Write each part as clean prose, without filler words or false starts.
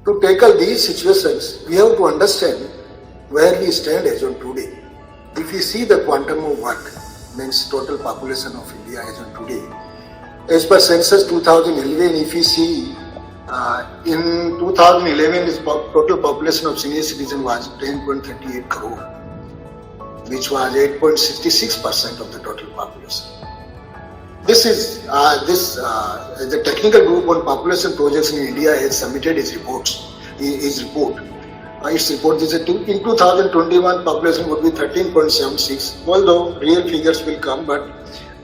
To tackle these situations, we have to understand where we stand as on today. If we see the quantum of work, means total population of India as on today, as per census 2011, if we see in 2011, the total population of senior citizen was 10.38 crore, which was 8.66% of the total population. This is the technical group on population projects in India has submitted its report. Its report is that in 2021 population would be 13.76. Although real figures will come, but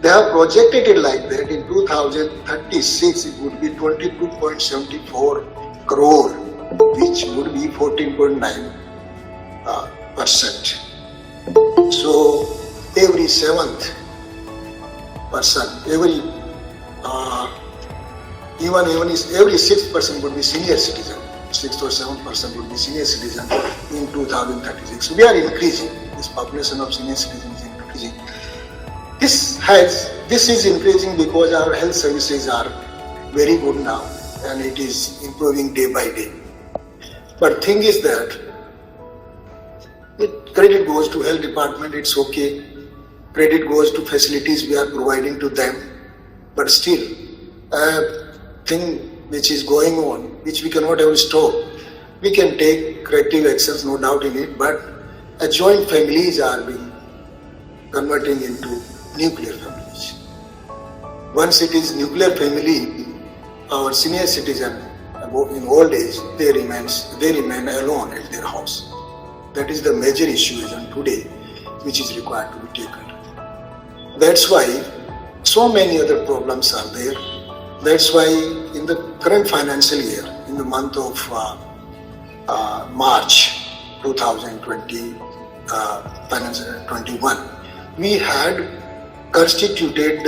they have projected it like that. In 2036 it would be 22.74 crore, which would be 14.9%. So every seventh person, every sixth person would be senior citizen. 6th or 7% would be senior citizen in 2036. So we are increasing. This population of senior citizens is increasing. This is increasing because our health services are very good now, and it is improving day by day. But thing is that credit goes to health department. It's okay. Credit goes to facilities we are providing to them, but still, thing which is going on, which we cannot ever stop. We can take corrective actions, no doubt in it, but joint families are being converting into nuclear families. Once it is nuclear family, our senior citizen in old age, they remain alone at their house. That is the major issue as on today, which is required to be taken. That's why so many other problems are there. That's why in the current financial year, in the month of March 2021, we had constituted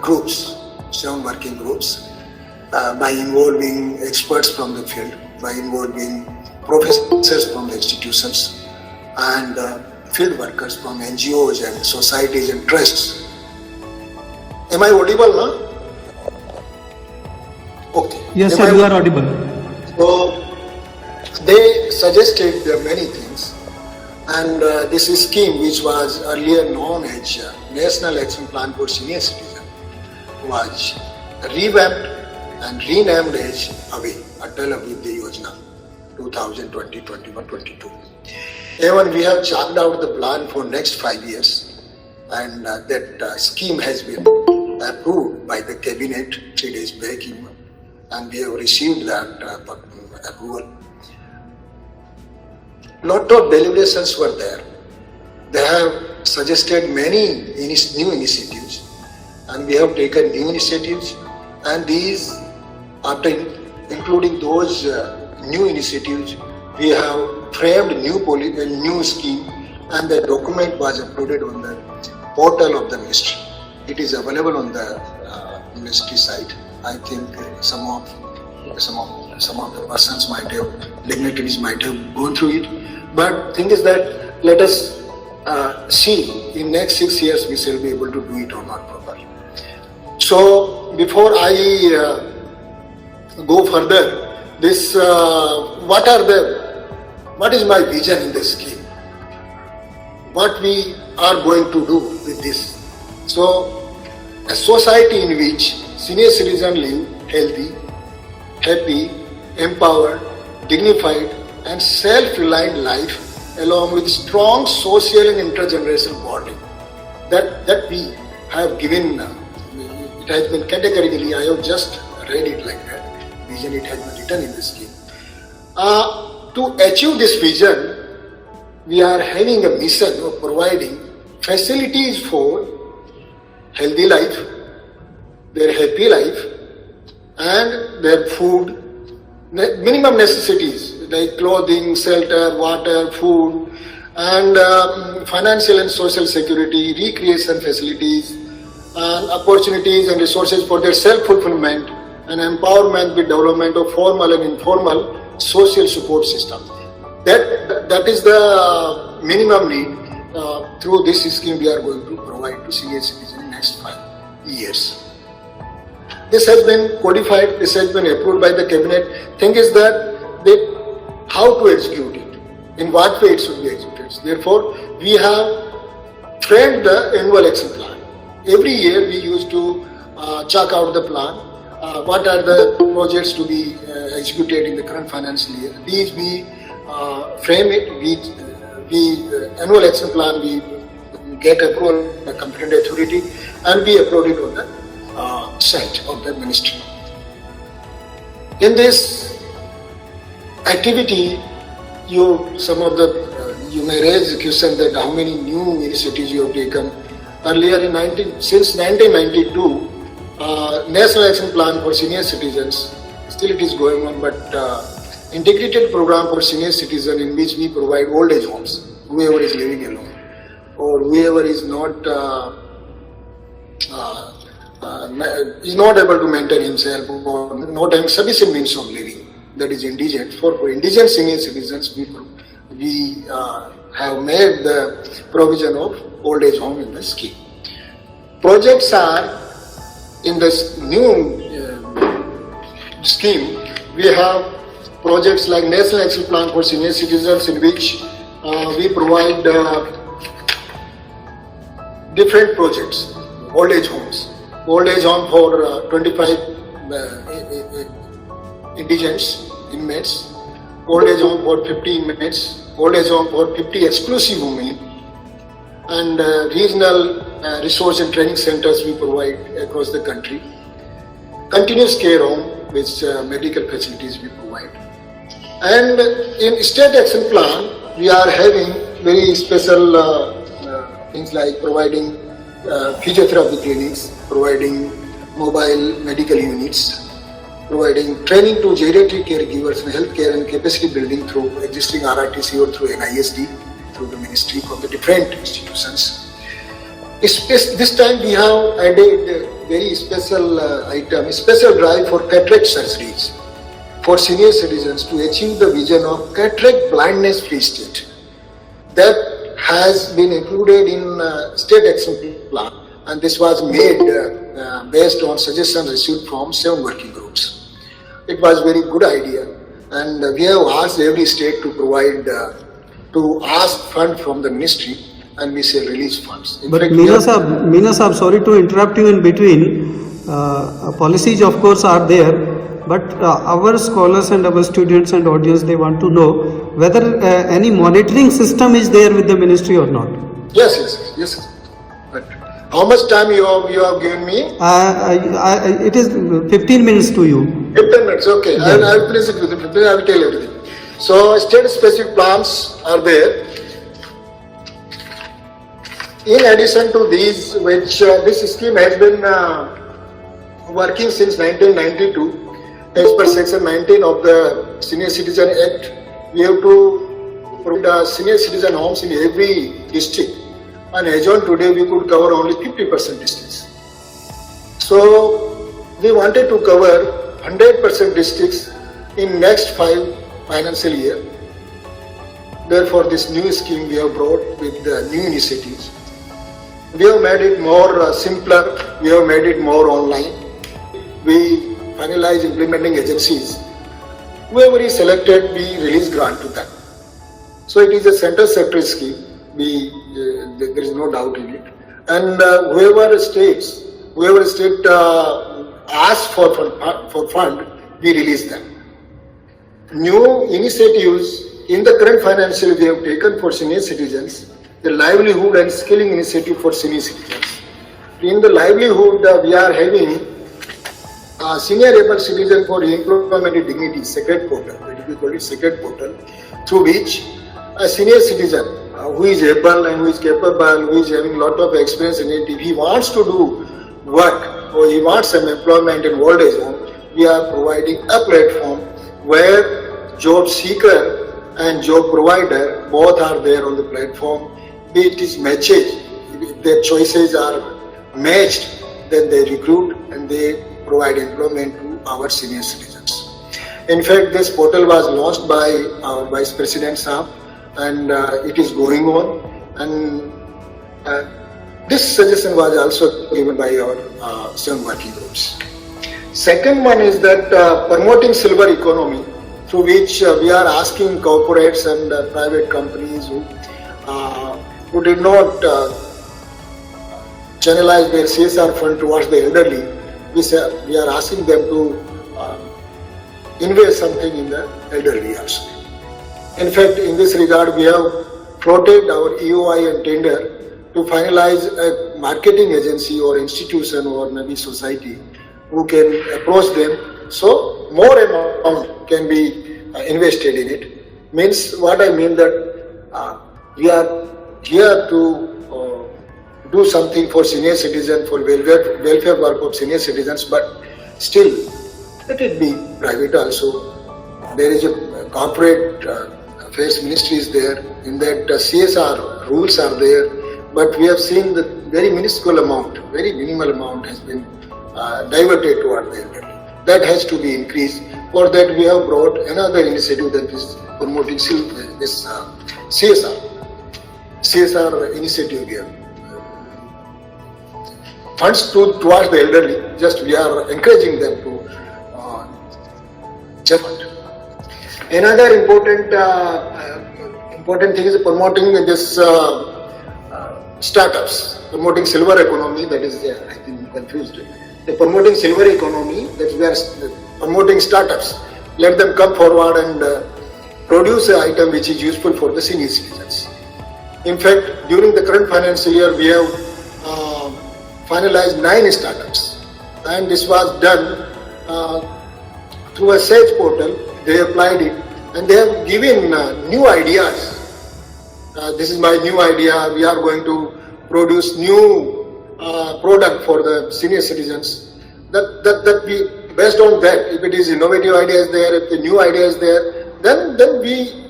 groups, 7 working groups, by involving experts from the field, by involving professors from the institutions, and field workers from NGOs and societies and trusts. Am I audible now? Okay. Yes, sir, you are audible. So they suggested many things, and this scheme, which was earlier known as National Action Plan for Senior Citizens, was revamped and renamed as AVE, Atal Abhyuday Yojana 2020-21-22. Even we have chalked out the plan for next 5 years, and that scheme has been approved by the cabinet 3 days back, and we have received that approval. Lot of deliberations were there. They have suggested many new initiatives, and we have taken new initiatives, and these, after including those new initiatives, we have framed a new scheme, and the document was uploaded on the portal of the ministry. It is available on the ministry site. I think some of the persons might have, dignitaries might have gone through it. But thing is that let us see in next 6 years we shall be able to do it or not properly. So before I go further, this what is my vision in this scheme? What we are going to do with this? So a society in which senior citizens live healthy, happy, empowered, dignified, and self-reliant life, along with strong social and intergenerational bonding. That we have given. It has been categorically. I have just read it like that. Vision. It has been written in the scheme. To achieve this vision, we are having a mission of providing facilities for healthy life, their happy life, and their food, minimum necessities like clothing, shelter, water, food, and financial and social security, recreation facilities, and opportunities and resources for their self-fulfillment and empowerment with development of formal and informal social support system. That is the minimum need. Through this scheme we are going to provide to senior citizens in next 5 years. This has been codified, this has been approved by the cabinet. Thing is that how to execute it, in what way it should be executed. Therefore, we have framed the annual action plan. Every year we used to check out the plan, what are the projects to be executed in the current financial year. These we frame it, we annual action plan, we get approval from the competent authority and we upload it on the site of the ministry. In this activity, you may raise the question that how many new initiatives you have taken. Earlier since 1992, National Action Plan for Senior Citizens, still it is going on, but integrated program for senior citizens in which we provide old age homes, whoever is living alone or whoever is not able to maintain himself or not having sufficient means of living, that is indigent. For indigent senior citizens, we have made the provision of old age home in the scheme. Projects are in this new scheme. We have projects like National Action Plan for Senior Citizens, in which we provide different projects. Old age homes, old age home for 25 indigents, inmates, old age home for 50 inmates, old age home for 50 exclusive women, and regional resource and training centers we provide across the country. Continuous care home with medical facilities we provide. And in state action plan, we are having very special things like providing physiotherapy clinics, providing mobile medical units, providing training to geriatric caregivers and healthcare and capacity building through existing RRTC or through NISD, through the ministry from the different institutions. This time we have added a very special item, a special drive for cataract surgeries for senior citizens to achieve the vision of cataract blindness free state. That has been included in state action plan, and this was made based on suggestions received from 7 working groups. It was very good idea, and we have asked every state to provide, to ask fund from the ministry, and we shall release funds. But Meena Saab, sorry to interrupt you in between. Policies of course are there, but our scholars and our students and audience, they want to know whether any monitoring system is there with the ministry or not. Yes. But how much time you have given me? It is 15 minutes to you. 15 minutes, okay. Yeah. I will finish it with 15. I will tell everything. So state specific plans are there. In addition to these, which this scheme has been working since 1992, as per section 19 of the Senior Citizen Act, we have to provide senior citizen homes in every district, and as on today we could cover only 50% districts. So we wanted to cover 100% districts in next 5 financial year. Therefore, this new scheme we have brought with the new initiatives. We have made it more simpler, we have made it more online. We finalize implementing agencies. Whoever is selected, we release grant to them. So it is a center sector scheme, there is no doubt in it. And whoever state asks for fund, we release them. New initiatives in the current financial year we have taken for senior citizens, the livelihood and skilling initiative for senior citizens. In the livelihood, we are having senior able citizen for employment and dignity, secret portal, we call it secret portal, through which a senior citizen who is able and who is capable, who is having a lot of experience in it, if he wants to do work or he wants some employment in old age home, we are providing a platform where job seeker and job provider both are there on the platform. It is matched, if their choices are matched, then they recruit and they provide employment to our senior citizens. In fact, this portal was launched by our Vice President Saab, and it is going on, and this suggestion was also given by our 7 working groups. Second one is that promoting silver economy through which we are asking corporates and private companies who did not channelize their CSR fund towards the elderly. We are asking them to invest something in the elderly also. In fact, in this regard, we have floated our EOI and tender to finalize a marketing agency or institution or maybe society who can approach them, so more amount can be invested in it. Means what I mean that we are here to do something for senior citizens, for welfare work of senior citizens, but still let it be private also. There is a corporate affairs ministry is there, in that CSR rules are there, but we have seen that very minuscule amount, very minimal amount has been diverted toward the elderly. That has to be increased. For that we have brought another initiative, that is promoting this CSR initiative here. Funds towards the elderly, just we are encouraging them to check it. Another important thing is promoting this startups, promoting silver economy. That is, I think confused. The promoting silver economy, that we are promoting startups. Let them come forward and produce an item which is useful for the senior citizens. In fact, during the current financial year, we have finalized 9 startups, and this was done through a Sage portal. They applied it and they have given new ideas. This is my new idea. We are going to produce new product for the senior citizens. That we, based on that, if it is innovative idea is there, if the new idea is there, then we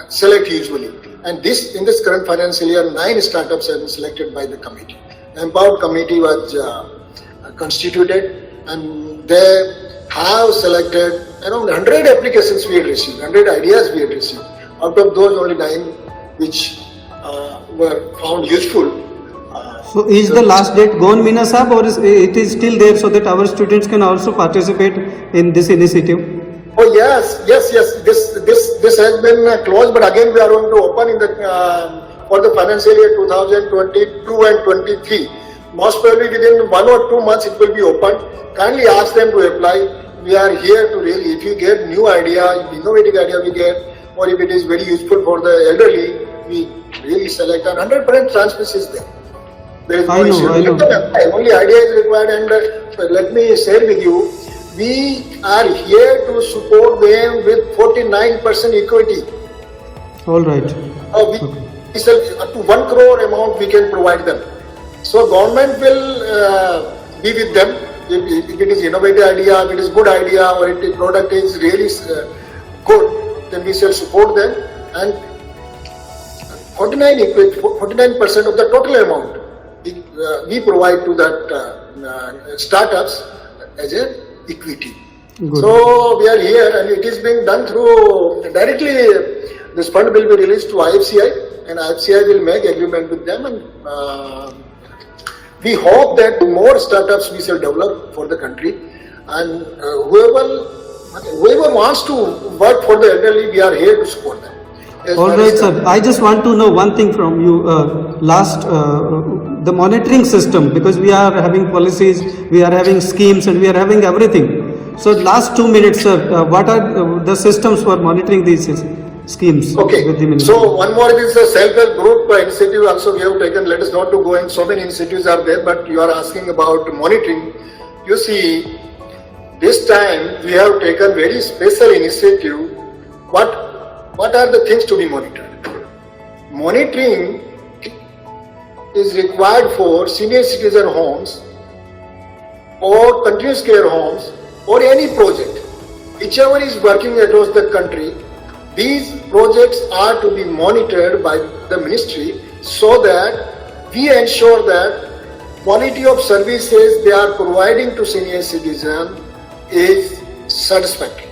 select usually. And this, in this current financial year, 9 startups have been selected by the committee. The empowered committee was constituted, and they have selected around 100 applications we had received, 100 ideas we had received. Out of those, only 9 which were found useful. So is the last date gone, Meena Sahab, or it is still there so that our students can also participate in this initiative? Oh yes. This has been closed, but again we are going to open in the for the financial year 2022 and 23. Most probably within 1 or 2 months it will be opened. Kindly ask them to apply. We are here to really, if you get new idea, innovative idea we get, or if it is very useful for the elderly, we really select, and 100% transparency is there. There is no issue. I know. Only idea is required, and let me share with you, we are here to support them with 49% equity. All right. We sell up to 1 crore amount we can provide them. So government will be with them. If it is innovative idea, if it is good idea, or if the product is really good, then we shall support them, and 49% of the total amount we provide to that startups as an equity. Good. So we are here, and it is being done through directly. This fund will be released to IFCI, and IFCI will make agreement with them, and we hope that more startups we shall develop for the country, and whoever wants to work for the elderly, we are here to support them. All right, sir. I just want to know one thing from you. The monitoring system, because we are having policies, we are having schemes, and we are having everything. So last 2 minutes, sir, what are the systems for monitoring these schemes? Okay. With the so one more is a self-help group initiative also we have taken. Let us not to go in, so many initiatives are there, but you are asking about monitoring. You see, this time we have taken very special initiative. What are the things to be monitored? Monitoring is required for senior citizen homes or continuous care homes or any project, whichever is working across the country. These projects are to be monitored by the ministry, so that we ensure that quality of services they are providing to senior citizens is satisfactory,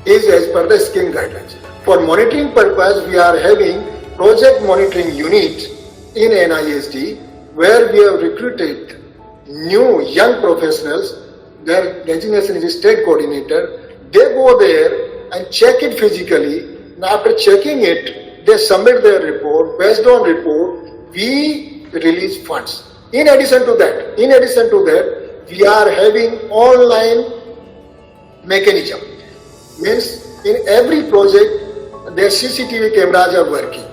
is as per the scheme guidelines. For monitoring purpose, we are having project monitoring unit in NISD, where we have recruited new young professionals. Their designation is state coordinator. They go there and check it physically. And after checking it, they submit their report. Based on report, we release funds. In addition to that, we are having online mechanism. Means in every project, their CCTV cameras are working.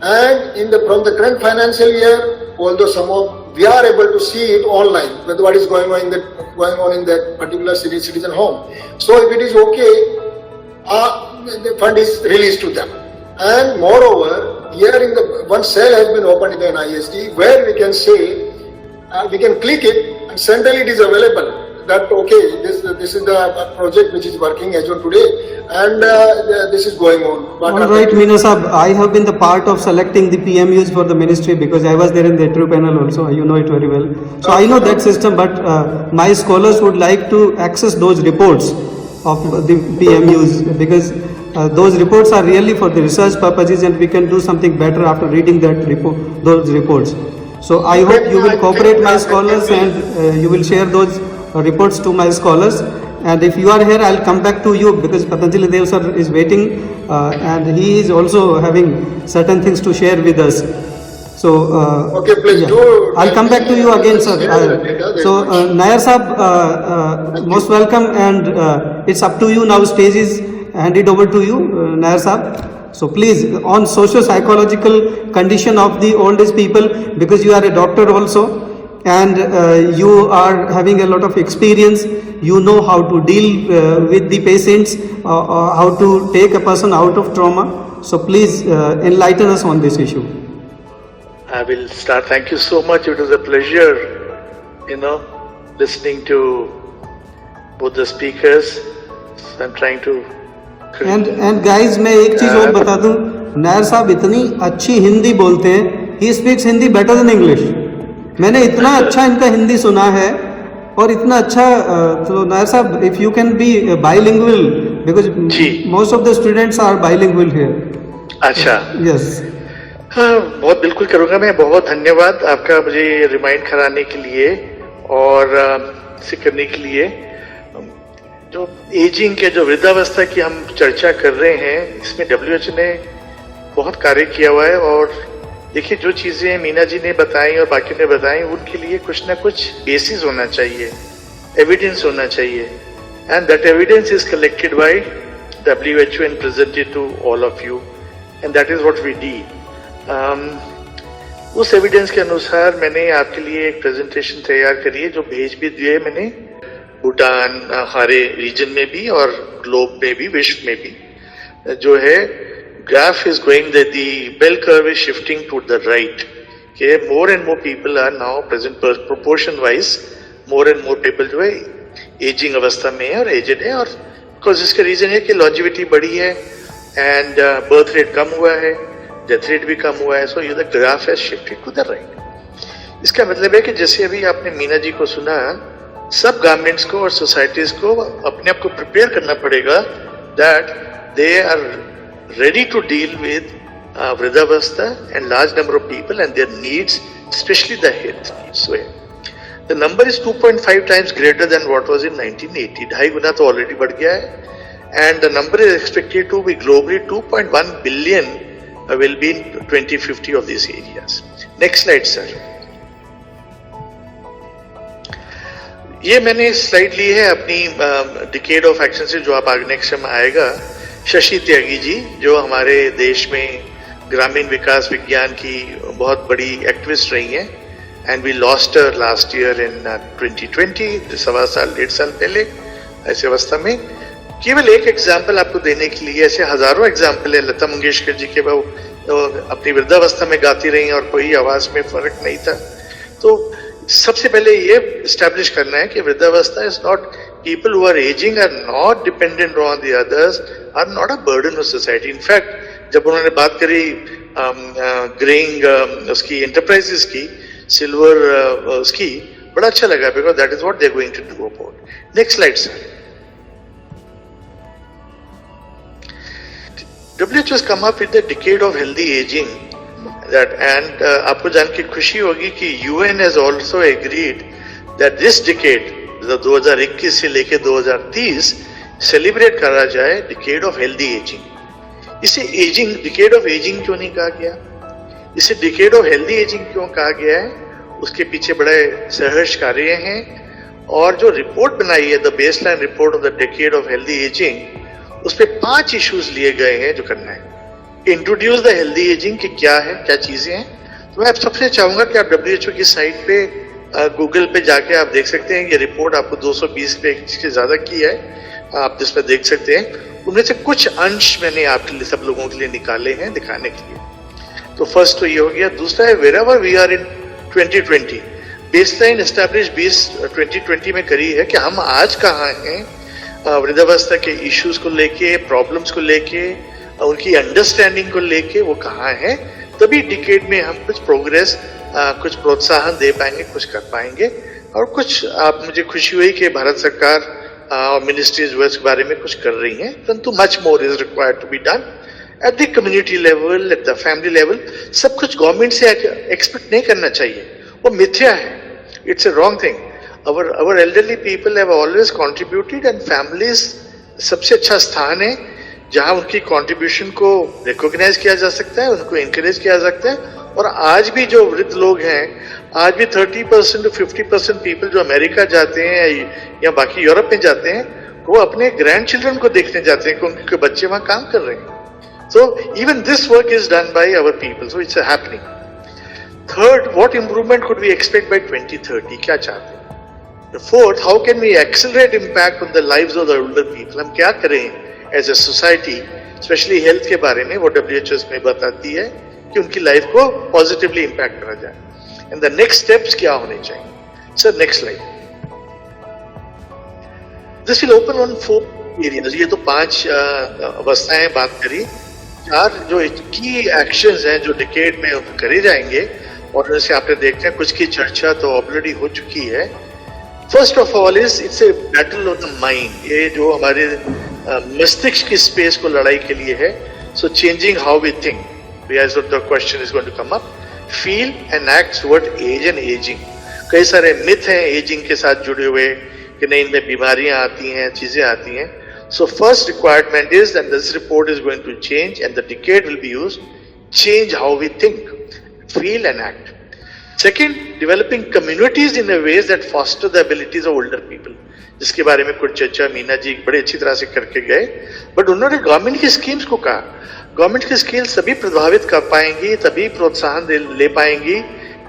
And from the current financial year, although some of we are able to see it online with what is going on in that particular citizen home. So if it is okay, the fund is released to them. And moreover, here one cell has been opened in the NISD where we can say, we can click it and suddenly it is available. That okay, this is the project which is working as on today, and this is going on. But all right, Meena Sahab, I have been the part of selecting the PMUs for the ministry because I was there in the interview panel also. You know it very well. So I know that system, but my scholars would like to access those reports of the PMUs because those reports are really for the research purposes, and we can do something better after reading those reports. So I hope you will cooperate my scholars and you will share those reports to my scholars, and if you are here I'll come back to you because Patanjali Dev sir is waiting and he is also having certain things to share with us. So okay, please yeah. do. I'll come back to you again, sir. So Nair Sahab, most welcome, and it's up to you now. Stage is handed over to you, Nair Sahab. So please, on socio-psychological condition of the old age people, because you are a doctor also, and you are having a lot of experience, you know how to deal with the patients, how to take a person out of trauma. So please enlighten us on this issue. I will start. Thank you so much. It was a pleasure, listening to both the speakers. I'm trying to. And guys, मैं एक चीज और बता दूं, नायर साहब इतनी अच्छी हिंदी बोलते हैं. He speaks Hindi better than English. मैंने इतना अच्छा इनका हिंदी सुना है और इतना अच्छा. तो नायर साहब, if you can be bilingual, because most of the students are bilingual here. अच्छा. Yes. हाँ, बहुत बिल्कुल करूँगा मैं. बहुत धन्यवाद आपका मुझे रिमाइंड कराने के लिए और इसे करने के लिए. जो एजिंग के जो वृद्धावस्था की हम चर्चा कर रहे हैं, इसमें WHO ने बहुत कार्य किया हुआ है. और देखिए, जो चीजें मीना जी ने बताई और बाकी ने बताई, उनके लिए कुछ ना कुछ बेसिस होना चाहिए, एविडेंस होना चाहिए, and that evidence is collected by WHO and presented to all of you, and that is what we did. उस एविडेंस के अनुसार मैंने आपके लिए एक प्रेजेंटेशन तैयार करी है, जो भेज भी दिए मैंने भूटान, हमारे रीजन में भी और ग्लोब में भी, विश्व में भी. जो है graph is going that the bell curve is shifting to the right. Okay, more and more people are now present proportion wise, more and more people जो है aging अवस्था में है और aged है. और because इसका रीजन है कि longevity बढ़ी है and birth rate कम हुआ है, death rate भी कम हुआ है. So the graph has shifted to the right. इसका मतलब है कि जैसे अभी आपने मीना जी को सुना, सब गवर्नमेंट्स को और सोसाइटीज को अपने आप को प्रिपेयर करना पड़ेगा that they are ready to deal with Vridhavastha and large number of people and their needs, especially the health needs. So the number is 2.5 times greater than what was in 1980. 2.5 गुना तो already बढ़ गया है, and the number is expected to be globally 2.1 billion will be in 2050 of these areas. Next slide, sir. ये मैंने slide ली है अपनी decade of action से, जो आप आगे नेक्स्ट में आएगा. शशि त्यागी जी, जो हमारे देश में ग्रामीण विकास विज्ञान की बहुत बड़ी एक्टिविस्ट रही हैं, and we lost her last year in 2020, 1.25 साल पहले. ऐसे अवस्था में केवल एक एग्जाम्पल आपको देने के लिए, ऐसे हजारों एग्जाम्पल है. लता मंगेशकर जी के वो अपनी वृद्धावस्था में गाती रही और कोई आवाज में फर्क नहीं था. तो सबसे पहले ये एस्टैब्लिश करना है कि वृद्धावस्था is not, people who are aging are not dependent on the others, are not a burden of society. In fact, जब उन्होंने बात करी ग्रेइंग उसकी एंटरप्राइजेस की, सिल्वर उसकी, बड़ा अच्छा लगा, because that is what they are going to do about. Next slide, sir. WHO has come up with the decade of healthy aging. That and आपको जान के खुशी होगी कि UN has also agreed that this decade, 2021 से लेके 2030, celebrate करा जाए डिकेड ऑफ हेल्दी एजिंग। इसे एजिंग डिकेड ऑफ एजिंग क्यों नहीं कहा गया, इसे डिकेड ऑफ हेल्दी एजिंग क्यों कहा गया है, उसके पीछे बड़े सहर्ष कार्य हैं। और जो रिपोर्ट बनाई है, the baseline report of the decade of healthy ageing, उस पे 5 इश्यूज लिए गए हैं जो करना है। इंट्रोड्यूस द हेल्दी एजिंग कि क्या है, क्या चीजें हैं। तो मैं आप सबसे चाहूंगा कि आप WHO की साइट पे गूगल पे जाके आप देख सकते हैं, ये रिपोर्ट आपको 220 पेज से ज्यादा की है, आप जिसमें देख सकते हैं। उनमें से कुछ अंश मैंने आपके लिए, सब लोगों के लिए निकाले हैं दिखाने के लिए। तो फर्स्ट तो ये हो गया। दूसरा है wherever we are in 2020, baseline establish 2020 में करी है कि हम आज कहाँ हैं वृद्धावस्था के इश्यूज को लेके, प्रॉब्लम्स को लेके, उनकी अंडरस्टैंडिंग को लेके वो कहाँ है। तभी डिकेड में हम कुछ प्रोग्रेस, कुछ प्रोत्साहन दे पाएंगे, कुछ कर पाएंगे। और कुछ मुझे खुशी हुई कि भारत सरकार और मिनिस्ट्रीज के बारे में कुछ कर रही हैं, परंतु much more is required to be done at the community level, at the family level. सब कुछ गवर्नमेंट से एक्सपेक्ट नहीं करना चाहिए, वो मिथ्या है, it's a wrong thing. our elderly people have always contributed and families सबसे अच्छा स्थान है जहां उनकी कंट्रीब्यूशन को रिकॉग्नाइज किया जा सकता है, उनको इंकरेज किया जा सकता है। और आज भी जो वृद्ध लोग हैं, आज भी 30% to 50% पीपल जो अमेरिका जाते हैं या बाकी यूरोप में जाते हैं, वो अपने ग्रैंड चिल्ड्रन को देखने जाते हैं कि उनके बच्चे वहां काम कर रहे हैं। So even this work is done by our people, so it's happening. Third, what improvement could we expect by 2030, क्या चाहते हैं। Fourth, how can we accelerate impact on the lives of the older people, हम क्या करें as a society, specially health के बारे में। वो WHO में बताती है कि उनकी लाइफ को पॉजिटिवली इम्पैक्ट करा जाए। एंड द नेक्स्ट स्टेप्स क्या होने चाहिए। Sir next slide. This will open on 4 areas. ये तो 5 अवस्थाएं बात करी, 4 जो की एक्शंस हैं जो डिकेड में करे जाएंगे, और जैसे आपने देखते हैं कुछ की चर्चा तो ऑलरेडी हो चुकी है। First of all is it's a battle of the mind. ये जो हमारे मस्तिष्क की स्पेस को लड़ाई के लिए है। So changing how we think, as the question is going to come up, feel and act toward age and aging। कई सारे मिथ हैं एजिंग के साथ जुड़े हुए कि नहीं, इनमें बीमारियां आती हैं, चीजें आती हैं। So first requirement is that this report is going to change and the decade will be used, change how we think, feel and act। Second, developing communities in a ways that foster the abilities of older people, जिसके बारे में कुछ चर्चा मीना जी बड़े अच्छी तरह से करके गए। बट उन्होंने गवर्नमेंट की स्कीम्स को कहा, गवर्नमेंट की स्कीम्स तभी प्रभावित कर पाएंगी, तभी प्रोत्साहन ले पाएंगी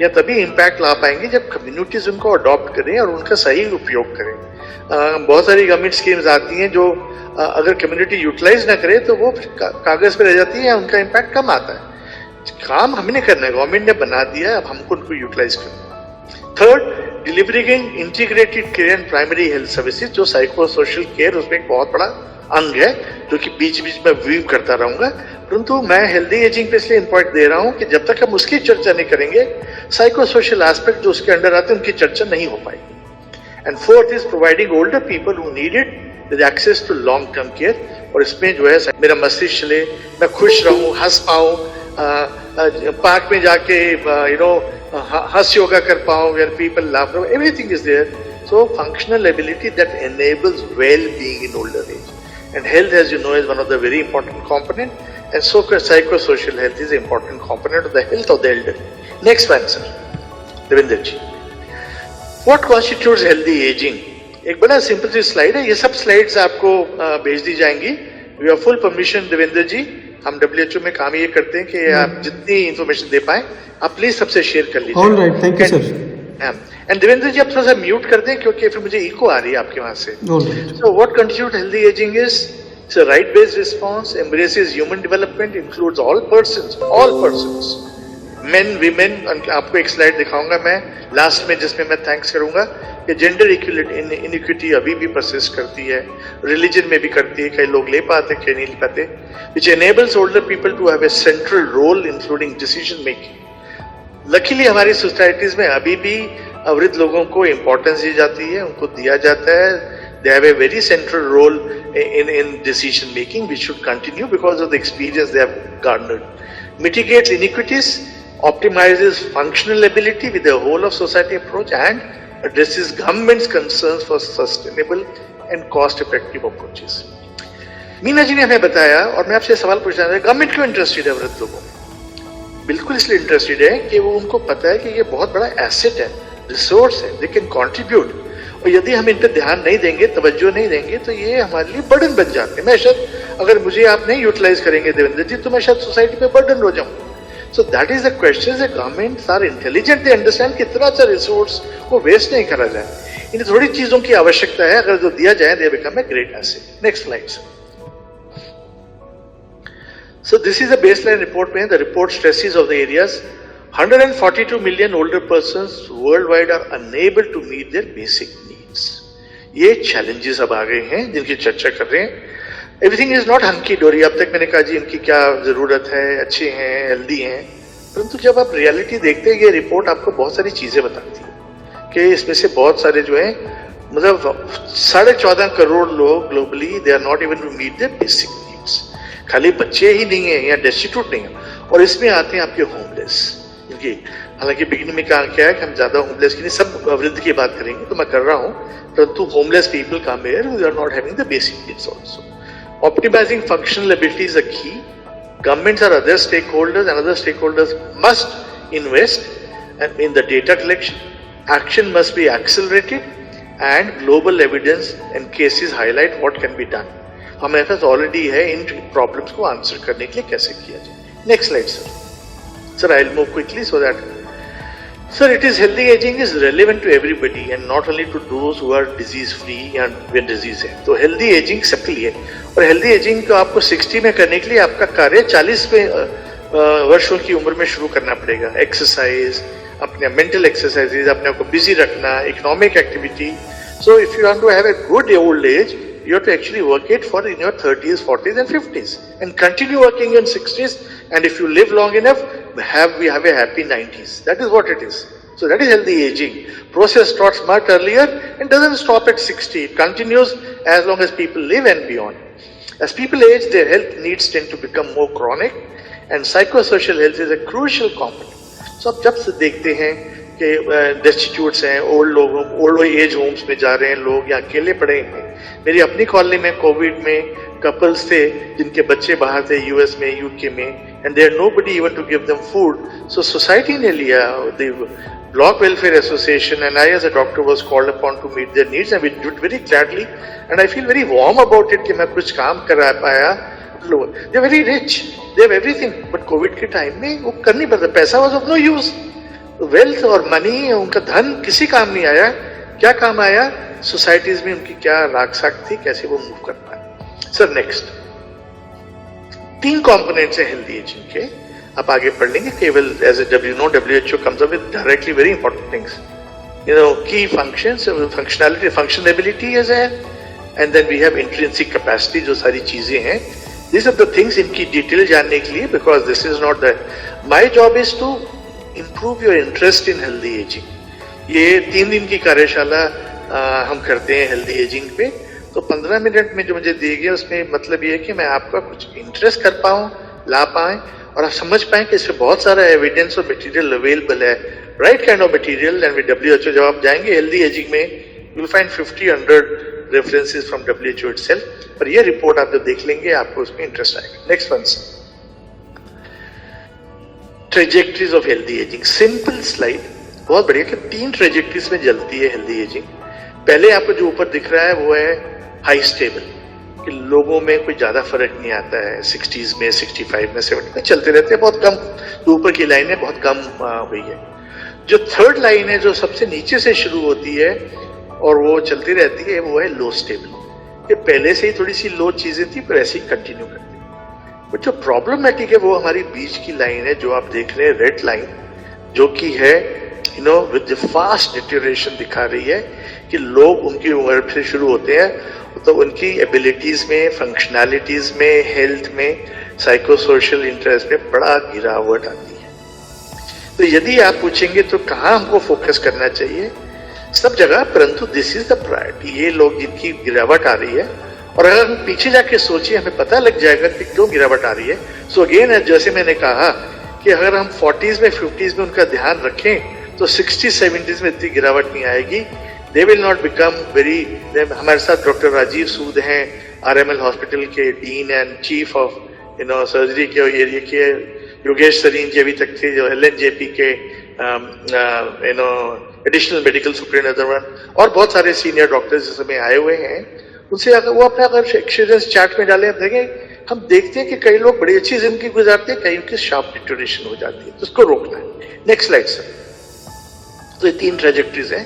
या तभी इम्पैक्ट ला पाएंगी जब कम्युनिटीज उनको अडॉप्ट करें और उनका सही उपयोग करें। बहुत सारी गवर्नमेंट स्कीम्स आती हैं जो अगर कम्युनिटी यूटिलाइज ना करे तो वो कागज पे रह जाती है या उनका इम्पैक्ट कम आता है। काम हमने करना है, गवर्नमेंट ने बना दिया है, अब हमको उनको यूटिलाइज करना है। Third, delivering integrated care and primary health services, जो साइको सोशल केयर उसमें एक बहुत बड़ा अंग है जो कि बीच बीच में व्यू करता रहूंगा। परंतु मैं हेल्दी एजिंग पे इसलिए इंपॉर्ट दे रहा हूं कि जब तक हम उसकी चर्चा नहीं करेंगे, साइको सोशल एस्पेक्ट जो उसके अंडर आते हैं उनकी चर्चा नहीं हो पाएगी। And fourth is providing older people who need it with access to long term care. और इसमें जो है मेरा मस्तिष्क चले, मैं खुश रहूं, हंस पाऊं, पार्क में जाके हंस योगा कर पाऊं, where people laugh, everything is there. So functional ability that enables well-being in older age, and health, as you know, is one of the very important component, and so psychosocial health is an important component of the health of the elderly. Next one, sir, Devinder ji. What constitutes healthy aging? एक बड़ा simple सी slide है, ये सब slides आपको भेज दी जाएंगी। We have full permission, Devendra जी। हम WHO में काम ये करते हैं कि आप जितनी इंफॉर्मेशन दे पाए आप प्लीज सबसे शेयर कर लीजिए। All right, thank you, sir. And Devendra ji आप थोड़ा सा म्यूट कर दें क्योंकि फिर मुझे इको आ रही है आपके वहां से। So what constitute healthy ageing is, it's a right based response, embraces human development, includes all persons, main women. आपको एक स्लाइड दिखाऊंगा मैं लास्ट में जिसमें मैं थैंक्स करूंगा कि जेंडर इनइक्विटी अभी भी परसिस्ट करती है, रिलीजन में भी करती है, कई लोग ले पाते कई नहीं ले पाते, which enables older people to have a central role including decision making. Luckily हमारी सोसाइटीज में अभी भी वृद्ध लोगों को इम्पोर्टेंस दी जाती है, उनको दिया जाता है। They have a very central role in decision making, which should continue because of the experience they have garnered. Mitigates inequities, optimizes functional ability with a whole of society approach, and addresses government's concerns for sustainable and cost-effective approaches. Meena ji ने हमें बताया, और मैं आपसे सवाल पूछना चाहता हूं, गवर्नमेंट क्यों इंटरेस्टेड है वृद्ध लोगों में? बिल्कुल इसलिए इंटरेस्टेड है कि वो उनको पता है कि ये बहुत बड़ा एसेट है, रिसोर्स है, दे कैन कॉन्ट्रीब्यूट, और यदि हम इन पर ध्यान नहीं देंगे, तवज्जो नहीं देंगे, तो ये हमारे लिए बर्डन बन जाते हैं। मैं शायद, अगर मुझे आप नहीं यूटिलाइज करेंगे देवेंद्र जी, तो मैं शायद सोसाइटी पे बर्डन हो जाऊं। So that is the question. Governments are intelligent, they understand कितना अच्छा रिसोर्स को वेस्ट नहीं करा जाए। इन थोड़ी चीजों की आवश्यकता है, अगर जो दिया जाए, they become a great asset. Next slide. So this is a baseline report में, the report stresses of the areas 142 million older persons worldwide are unable to meet their basic needs. ये challenges अब आ गए हैं जिनकी चर्चा कर रहे हैं। Everything is not hunky dory। अब तक मैंने कहा जी इनकी क्या जरूरत है, अच्छे हैं, हेल्दी हैं, परंतु जब आप रियलिटी देखते हैं, ये रिपोर्ट आपको बहुत सारी चीजें बताती है कि इसमें से बहुत सारे जो है, मतलब 14.5 करोड़ लोग globally, they are not able to meet their basic needs. खाली बच्चे ही नहीं है या डेस्टिट्यूट नहीं है, और इसमें आते हैं आपके होमलेस, जिनकी, हालांकि बिगिनिंग में कहा गया है कि हम ज्यादा होमलेस की नहीं, सब वृद्ध की बात करेंगे, तो मैं कर रहा हूं, परंतु homeless people come here who are not having the basic needs also. Optimizing functional abilities a key. Governments or other stakeholders and other stakeholders must invest in the data collection. Action must be accelerated and global evidence and cases highlight what can be done. हमारे पास already है इन problems को answer करने के लिए कैसे किया जाए। Next slide sir. I will move quickly so that sir it is healthy ageing is relevant to everybody and not only to those who are disease free या विद डिजीज है। तो हेल्दी एजिंग सबके लिए, और healthy ageing को आपको 60 में करने के लिए आपका कार्य 40 वर्षों की उम्र में शुरू करना पड़ेगा। एक्सरसाइज, अपने मेंटल एक्सरसाइजेज, अपने आप को बिजी रखना, economic activity. So if you want to have a good old age, you have to actually work it for in your 30s, 40s and 50s and continue working in 60s, and if you live long enough, we have a happy 90s. That is what it is. So that is healthy aging. Process starts much earlier and doesn't stop at 60. It continues as long as people live and beyond. As people age, their health needs tend to become more chronic, and psychosocial health is a crucial component. So अब जब से देखते हैं कि डेस्टिट्यूट्स हैं, old age homes में जा रहे हैं लोग, या अकेले पड़े हैं। मेरी अपनी कॉलोनी में कोविड में कपल्स थे जिनके बच्चे बाहर थे, यूएस में, यूके में, and there nobody even to give them food. So society ने लिया, the block welfare association and I as a doctor was called upon to meet their needs, and we did very gladly, and I feel very warm about it कि मैं कुछ काम करा पाया। They very rich, they have everything, but covid के time में वो कर नहीं पाता। पैसा was of no use. Wealth और मनी, उनका धन किसी काम नहीं आया। क्या काम आया? सोसाइटीज में उनकी क्या राख-साख थी, कैसे वो मूव कर पाए। सर नेक्स्ट, 3 कंपोनेंट्स है हेल्दी एजिंग के, आप आगे पढ़ लेंगे। केवल as a WHO comes up with directly very important things, key functions, functionality, functionability is there, and then we have intrinsic capacity, जो सारी चीजें हैं। These are the things इनकी डिटेल जानने के लिए, because this is not the, my job is to improve your interest in healthy aging। ये 3 दिन की कार्यशाला हम करते हैं हेल्दी एजिंग पे, तो 15 मिनट में जो मुझे दिए गए उसमें मतलब ये है कि मैं आपका कुछ इंटरेस्ट कर पाऊँ, ला पाए, और आप समझ पाए कि इसमें बहुत सारा एविडेंस और मटेरियल अवेलेबल है, right kind of material. And WHO जब आप जाएंगे हेल्दी एजिंग में, you will find 50-100 references from WHO itself, पर ये रिपोर्ट आप जब देख लेंगे आपको उसमें इंटरेस्ट आएगा। Next one, trajectories of healthy ageing. Simple slide, बहुत बढ़िया कि 3 ट्रेजेक्टरीज में चलती है हेल्दी एजिंग। पहले आपको जो ऊपर दिख रहा है वो है हाई स्टेबल, कि लोगों में कोई ज्यादा फर्क नहीं आता है, 60s में, 65 में, 70 में चलते रहते हैं, बहुत कम। जो ऊपर की लाइन है बहुत कम हुई है। जो थर्ड लाइन है, जो सबसे नीचे से शुरू होती है और वो चलती रहती है, वो है लो स्टेबल। ये पहले से ही थोड़ी सी लो चीजें थी, पर ऐसे ही कंटिन्यू करती है। बट जो प्रॉब्लमेटिक है वो हमारी बीच की लाइन है, जो आप देख रहे हैं रेड लाइन, जो कि है विद द फास्ट डिटेरियोरेशन दिखा रही है कि लोग उनकी उम्र से शुरू होते हैं तो उनकी एबिलिटीज में, फंक्शनैलिटीज में, हेल्थ में, साइकोसोशल इंटरेस्ट में बड़ा गिरावट आती है। तो यदि आप पूछेंगे तो कहाँ हमको फोकस करना चाहिए? सब जगह, परंतु दिस इज द प्रायोरिटी। ये लोग जिनकी गिरावट आ रही है, और अगर हम पीछे जाके सोचिए हमें पता लग जाएगा कि क्यों गिरावट आ रही है। सो अगेन, जैसे मैंने कहा कि अगर हम 40s में, 50s में उनका ध्यान रखें तो 60s, 70s में इतनी गिरावट नहीं आएगी। They will not become very. हमारे साथ डॉक्टर राजीव सूद हैं, RML हॉस्पिटल के dean and chief of surgery के एरिया के। योगेश सरीन जी अभी तक थे जो LNJP के एडिशनल मेडिकल सुपरिटेंडेंट, और बहुत सारे सीनियर डॉक्टर्स इस समय आए हुए हैं। उनसे अगर वो अपना अगर एक्सपीरियंस चार्ट में डालें, देखें हम देखते हैं कि कई लोग बड़ी अच्छी जिंदगी गुजारते हैं, कई की शार्प डिटोरेशन हो जाती है, तो उसको रोकना है। Next slide sir. तो ये 3 ट्रेजेक्टरीज हैं।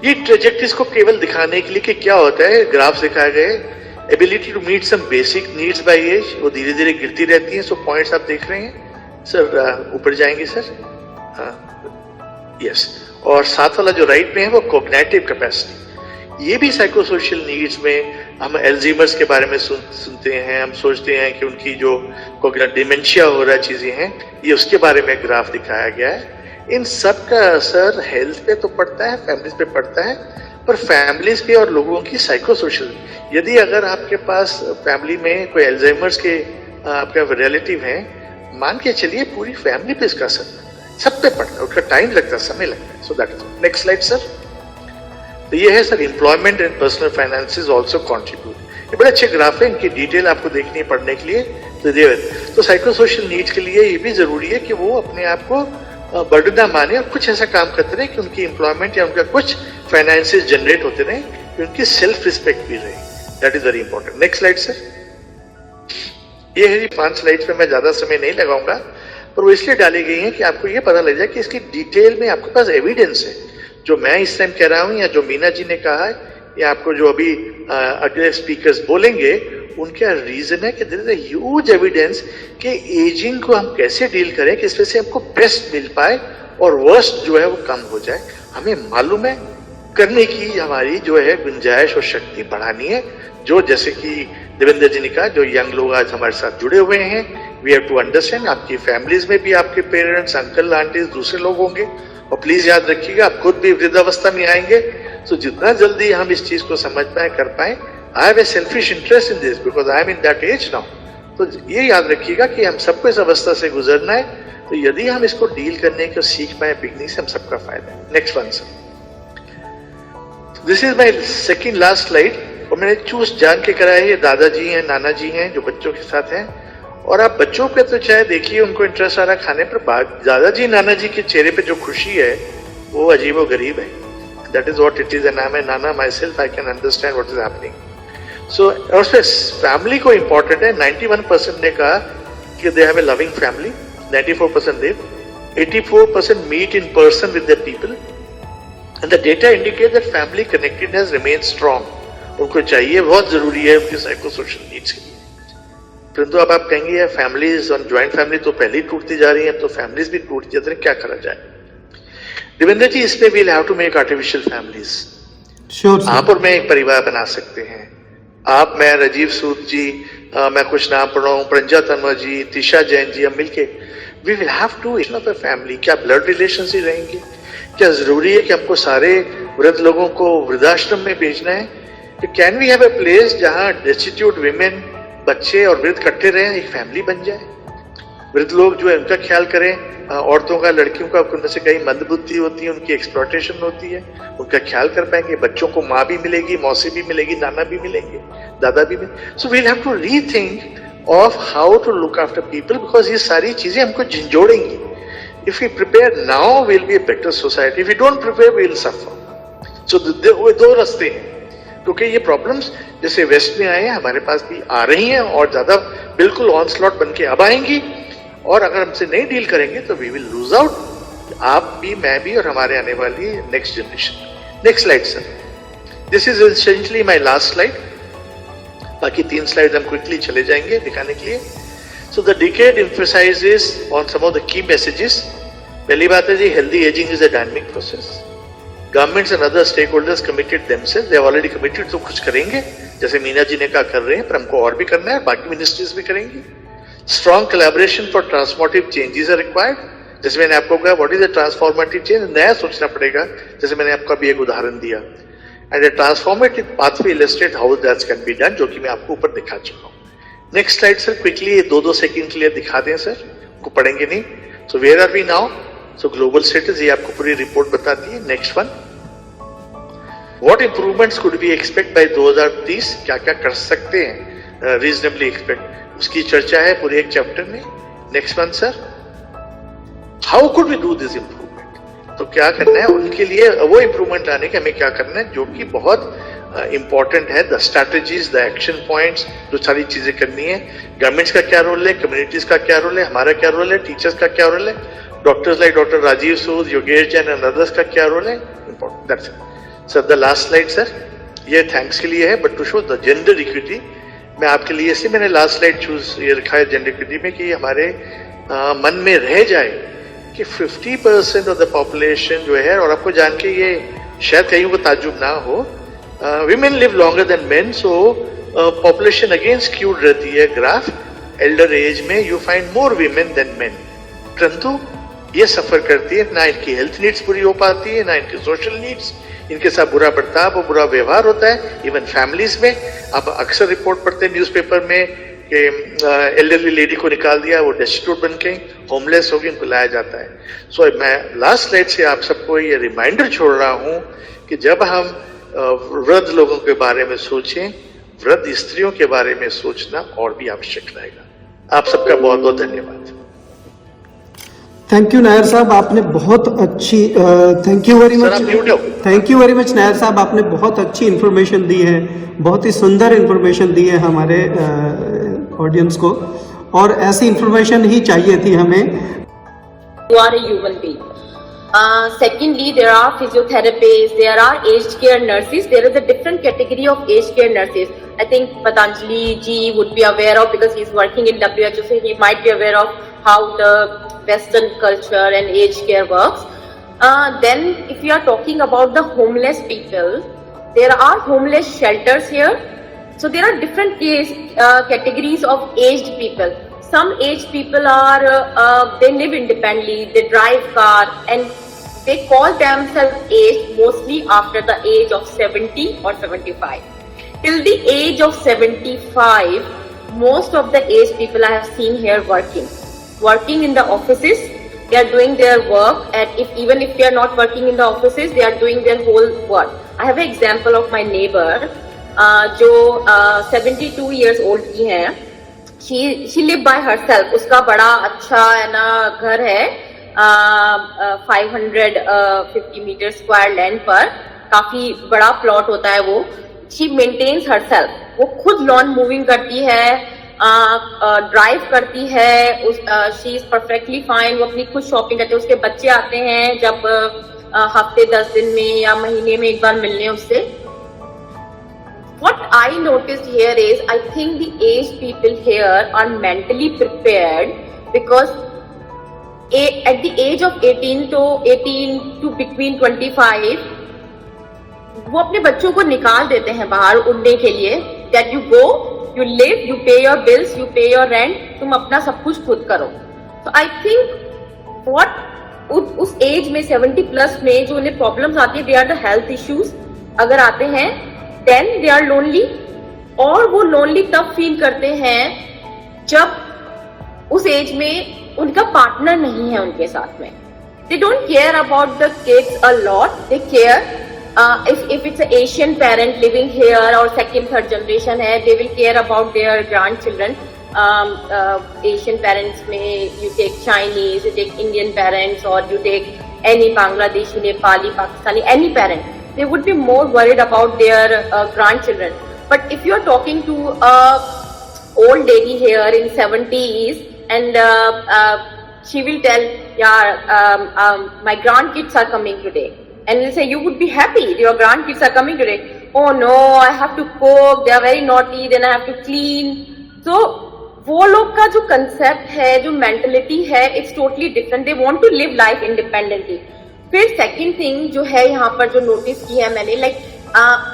ये ट्रेजेक्टरीज को केवल दिखाने के लिए कि क्या होता है, ग्राफ दिखाए गए। Ability to meet some basic needs by age, वो धीरे धीरे गिरती रहती है। सो पॉइंट्स आप देख रहे हैं सर, ऊपर जाएंगे सर, हाँ यस। और साथ वाला जो राइट में है वो कॉग्निटिव कैपेसिटी। ये भी साइको सोशल नीड्स में हम एल्जीमर्स के बारे में सुनते हैं, हम सोचते हैं कि उनकी जो डिमेंशिया हो रहा चीजें हैं, ये उसके बारे में ग्राफ दिखाया गया है। इन सब का असर हेल्थ पे तो पड़ता है, फैमिलीज पे पड़ता है, पर फैमिलीज पे और लोगों की साइको सोशल, यदि अगर आपके पास फैमिली में कोई एल्जाइमर्स के आपका रिलेटिव है, मान के चलिए पूरी फैमिली पे इसका असर पड़ता है, सब पे पड़ता है, उसका टाइम लगता है, समय लगता है। सो that is. Next slide sir. तो ये है sir, employment and personal finances also contribute. ये बड़े अच्छे ग्राफ है, इनकी डिटेल आपको देखनी है पढ़ने के लिए। तो साइको सोशल नीड्स के लिए ये भी जरूरी है कि वो अपने आप को बर्डन ना माने और कुछ ऐसा काम करते रहे कि उनकी एम्प्लॉयमेंट या उनका कुछ फाइनेंसेस जनरेट होते रहे, कि उनकी सेल्फ रिस्पेक्ट भी रहे। That is very important. Next slide sir. ये है जी 5 स्लाइड्स पे मैं ज्यादा समय नहीं लगाऊंगा, पर वो इसलिए डाली गई है कि आपको ये पता लग जाए कि इसकी डिटेल में आपके पास एविडेंस है। जो मैं इस टाइम कह रहा हूं या जो मीना जी ने कहा है, या आपको जो अभी अगले स्पीकर्स बोलेंगे, उनका रीजन है कि there is a huge evidence कि एजिंग को हम कैसे डील करें कि इसमें से हमको बेस्ट मिल पाए और वर्स्ट जो है वो कम हो जाए। हमें मालूम है करने की हमारी जो है गुंजाइश और शक्ति बढ़ानी है। जो जैसे कि देवेंद्र जी ने कहा, जो यंग लोग आज हमारे साथ जुड़े हुए हैं, वी हैव टू अंडरस्टैंड, आपकी फैमिलीज में भी आपके पेरेंट्स, अंकल, आंटीज, दूसरे लोग होंगे, और प्लीज याद रखिएगा आप खुद भी वृद्धावस्था में आएंगे। तो जितना जल्दी हम इस चीज को समझ पाए, कर पाए, I have a selfish interest in this because I am in that age now. तो ये याद रखिएगा कि हम सबको इस अवस्था से गुजरना है, तो यदि हम इसको डील करने को सीख पाए बिगनिंग से, हम सबका फायदा है। Next one sir. This is my second last slide, और मैंने चूज जान के करा है। ये दादाजी हैं, नाना जी हैं जो बच्चों के साथ हैं, और आप बच्चों पे तो चाहे देखिए उनको इंटरेस्ट आ रहा खाने पर, दादाजी नाना जी के चेहरे पे जो खुशी है वो अजीबो गरीब है। That is what it is, and I am a nana myself, I can understand what is happening. So और फैमिली को इंपॉर्टेंट है। 91% ने कहा कि they have a loving family, 94% they, 84% meet in person with their people, and the data indicate that family connectedness remain strong. उनको चाहिए, बहुत जरूरी है उनकी साइको सोशल नीड्स के लिए। परंतु अब आप कहेंगे यार फैमिलीज और ज्वाइंट फैमिली तो पहले ही टूटती जा रही है, तो फैमिलीज भी टूट जाते हैं, क्या करा जाए? देवेंद्र जी, इसमें we'll have to make artificial families. Sure. आप और मैं एक परिवार बना सकते हैं। आप, मैं, राजीव सूद जी, मैं कुछ नाम पढ़ रहा हूँ, प्रंजा तन्वर जी, तिशा जैन जी, हम मिलके we will have to of a family. क्या ब्लड रिलेशन ही रहेंगे? क्या जरूरी है कि हमको सारे वृद्ध लोगों को वृद्धाश्रम में भेजना है? Can we have a place जहां डेस्टिट्यूट विमेन, बच्चे और वृद्ध इकट्ठे रहें, एक फैमिली बन जाए? वृद्ध लोग जो है उनका ख्याल करें, औरतों का, लड़कियों का, उनमें से कई मंदबुद्धि होती है, उनकी एक्सप्लॉयटेशन होती है, उनका ख्याल कर पाएंगे। बच्चों को माँ भी मिलेगी, मौसी भी मिलेगी, नाना भी मिलेंगे, दादा भी मिलेंगे। So we'll have to rethink of how to look after people, because ये सारी चीजें हमको झंझोड़ेंगी। If we prepare now, we'll be a better society. If we don't prepare, we'll suffer. So दो रास्ते हैं, क्योंकि ये प्रॉब्लम्स जैसे वेस्ट में आए हैं, हमारे पास भी आ रही हैं, और ज्यादा बिल्कुल ऑनस्लॉट बन के अब आएंगी, और अगर हमसे नहीं डील करेंगे तो वी विल लूज आउट, आप भी, मैं भी, और हमारे आने वाली next generation. Next slide sir. This is essentially my last slide, बाकी 3 स्लाइड हम क्विकली चले जाएंगे दिखाने के लिए। So the decade emphasizes on some of the key messages. पहली बात है जी, healthy aging is a dynamic process. Governments and other stakeholders committed themselves. They have already committed, तो कुछ करेंगे, जैसे मीना जी ने कहा कर रहे हैं, पर हमको और भी करना है, बाकी मिनिस्ट्रीज भी करेंगी। Strong collaboration for transformative changes are required. जैसे मैंने आपको कहा, what is a transformative change? नया सोचना पड़ेगा, जैसे मैंने आपको अभी एक उदाहरण दिया। And a transformative pathway illustrate how that can be done, जो कि मैं आपको ऊपर दिखा चुका हूँ। Next slide sir, quickly 2-2 second के लिए दिखा दें सर, को पढ़ेंगे नहीं। So where are we now? So global status, ये आपको पूरी रिपोर्ट बताती है। Next one. What improvements could be expect by 2030, क्या क्या कर सकते हैं रीजनेबली एक्सपेक्ट, उसकी चर्चा है पूरे एक चैप्टर में। Next month sir, how could we do this improvement, तो क्या करना है उनके लिए, वो इंप्रूवमेंट लाने के हमें क्या करना है, जो कि बहुत इंपॉर्टेंट है, the strategies, the action points, जो सारी चीजें करनी है। गवर्नमेंट्स का क्या रोल है, कम्युनिटीज का क्या रोल है, हमारा क्या रोल है, टीचर्स का क्या रोल है, doctors like doctor Rajiv Sood, Yogesh Jain and others का क्या रोल है, important. That's it sir. The last slide sir, ये थैंक्स के लिए है, but to show the gender equity, मैं आपके लिए इसी मैंने लास्ट स्लाइड चूज ये रखा है जेंडर इक्विटी में, कि हमारे मन में रह जाए कि 50% ऑफ द पॉपुलेशन जो है, और आपको जान के ये शायद कहीं को ताज्जुब ना हो, women live longer than men, so population again skewed रहती है ग्राफ। एल्डर एज में you find more women than men, परंतु ये सफर करती है, ना इनकी हेल्थ नीड्स पूरी हो पाती है, ना इनकी सोशल नीड्स, इनके साथ बुरा बर्ताव और बुरा व्यवहार होता है, इवन फैमिलीज में। आप अक्सर रिपोर्ट पढ़ते हैं न्यूज़पेपर में कि एल्डरली लेडी को निकाल दिया, वो डेस्टिट्यूट बन गई, होमलेस हो गई, उनको लाया जाता है। सो मैं लास्ट स्लाइड से आप सबको ये रिमाइंडर छोड़ रहा हूँ कि जब हम वृद्ध लोगों के बारे में सोचें, वृद्ध स्त्रियों के बारे में सोचना और भी आवश्यक रहेगा। आप सबका बहुत बहुत धन्यवाद। थैंक यू नायर साहब, आपने बहुत अच्छी thank you very much, thank you very much Nair साहब, आपने बहुत अच्छी इन्फॉर्मेशन दी है, बहुत ही सुंदर इन्फॉर्मेशन दी है हमारे ऑडियंस को, और ऐसी इन्फॉर्मेशन ही चाहिए थी हमें। You are a human being. Secondly, there are physiotherapists, there are aged care nurses. There is a different category of aged care nurses. I think Patanjali ji would be aware of, because he is working in WHO, so he might be aware of how the Western culture and aged care works. Then, if you are talking about the homeless people, there are homeless shelters here. So there are different categories of aged people. Some aged people are, they live independently, they drive car, and they call themselves aged mostly after the age of 70 or 75. Till the age of 75, most of the aged people I have seen here working in the offices. They are doing their work, and even if they are not working in the offices, they are doing their whole work. I have an example of my neighbor, जो 72 years old की है. She live by herself. उसका बड़ा अच्छा है ना घर है, 550 मीटर स्क्वायर लैंड पर, काफी बड़ा प्लॉट होता है वो। She maintains herself. वो खुद लॉन मूविंग करती है, ड्राइव करती है, she is perfectly fine. वो अपनी खुद शॉपिंग करती है, उसके बच्चे आते हैं जब हफ्ते 10 दिन में या महीने में एक बार मिलने उससे। What I noticed here is, I think the aged people here are mentally prepared, because at the age of 18 to between 25, वो अपने बच्चों को निकाल देते हैं बाहर उड़ने के लिए, that you go, you live, you pay your bills, you pay your rent, तुम अपना सब कुछ खुद करो। तो I think what उस एज में 70 प्लस में जो उन्हें प्रॉब्लम्स आती है, they are the health issues अगर आते हैं, then they are lonely, और वो lonely तब फील करते हैं जब उस एज में उनका पार्टनर नहीं है उनके साथ में। They don't care about the kids a lot, they care if it's an Asian parent living here or second third generation है, they will care about their grandchildren. Asian parents में you take Chinese, you take Indian parents, or you take any Bangladeshi, Nepali, Pakistani, any parent, they would be more worried about their grandchildren. But if you are talking to a old lady here in 70s, and she will tell, yeah, my grandkids are coming today, and will say, you would be happy, your grandkids are coming today. Oh no, I have to cook, they are very naughty, then I have to clean. So वो लोग का जो concept है, जो mentality है, it's totally different. They want to live life independently. फिर second thing जो है यहाँ पर जो नोटिस की है मैंने, like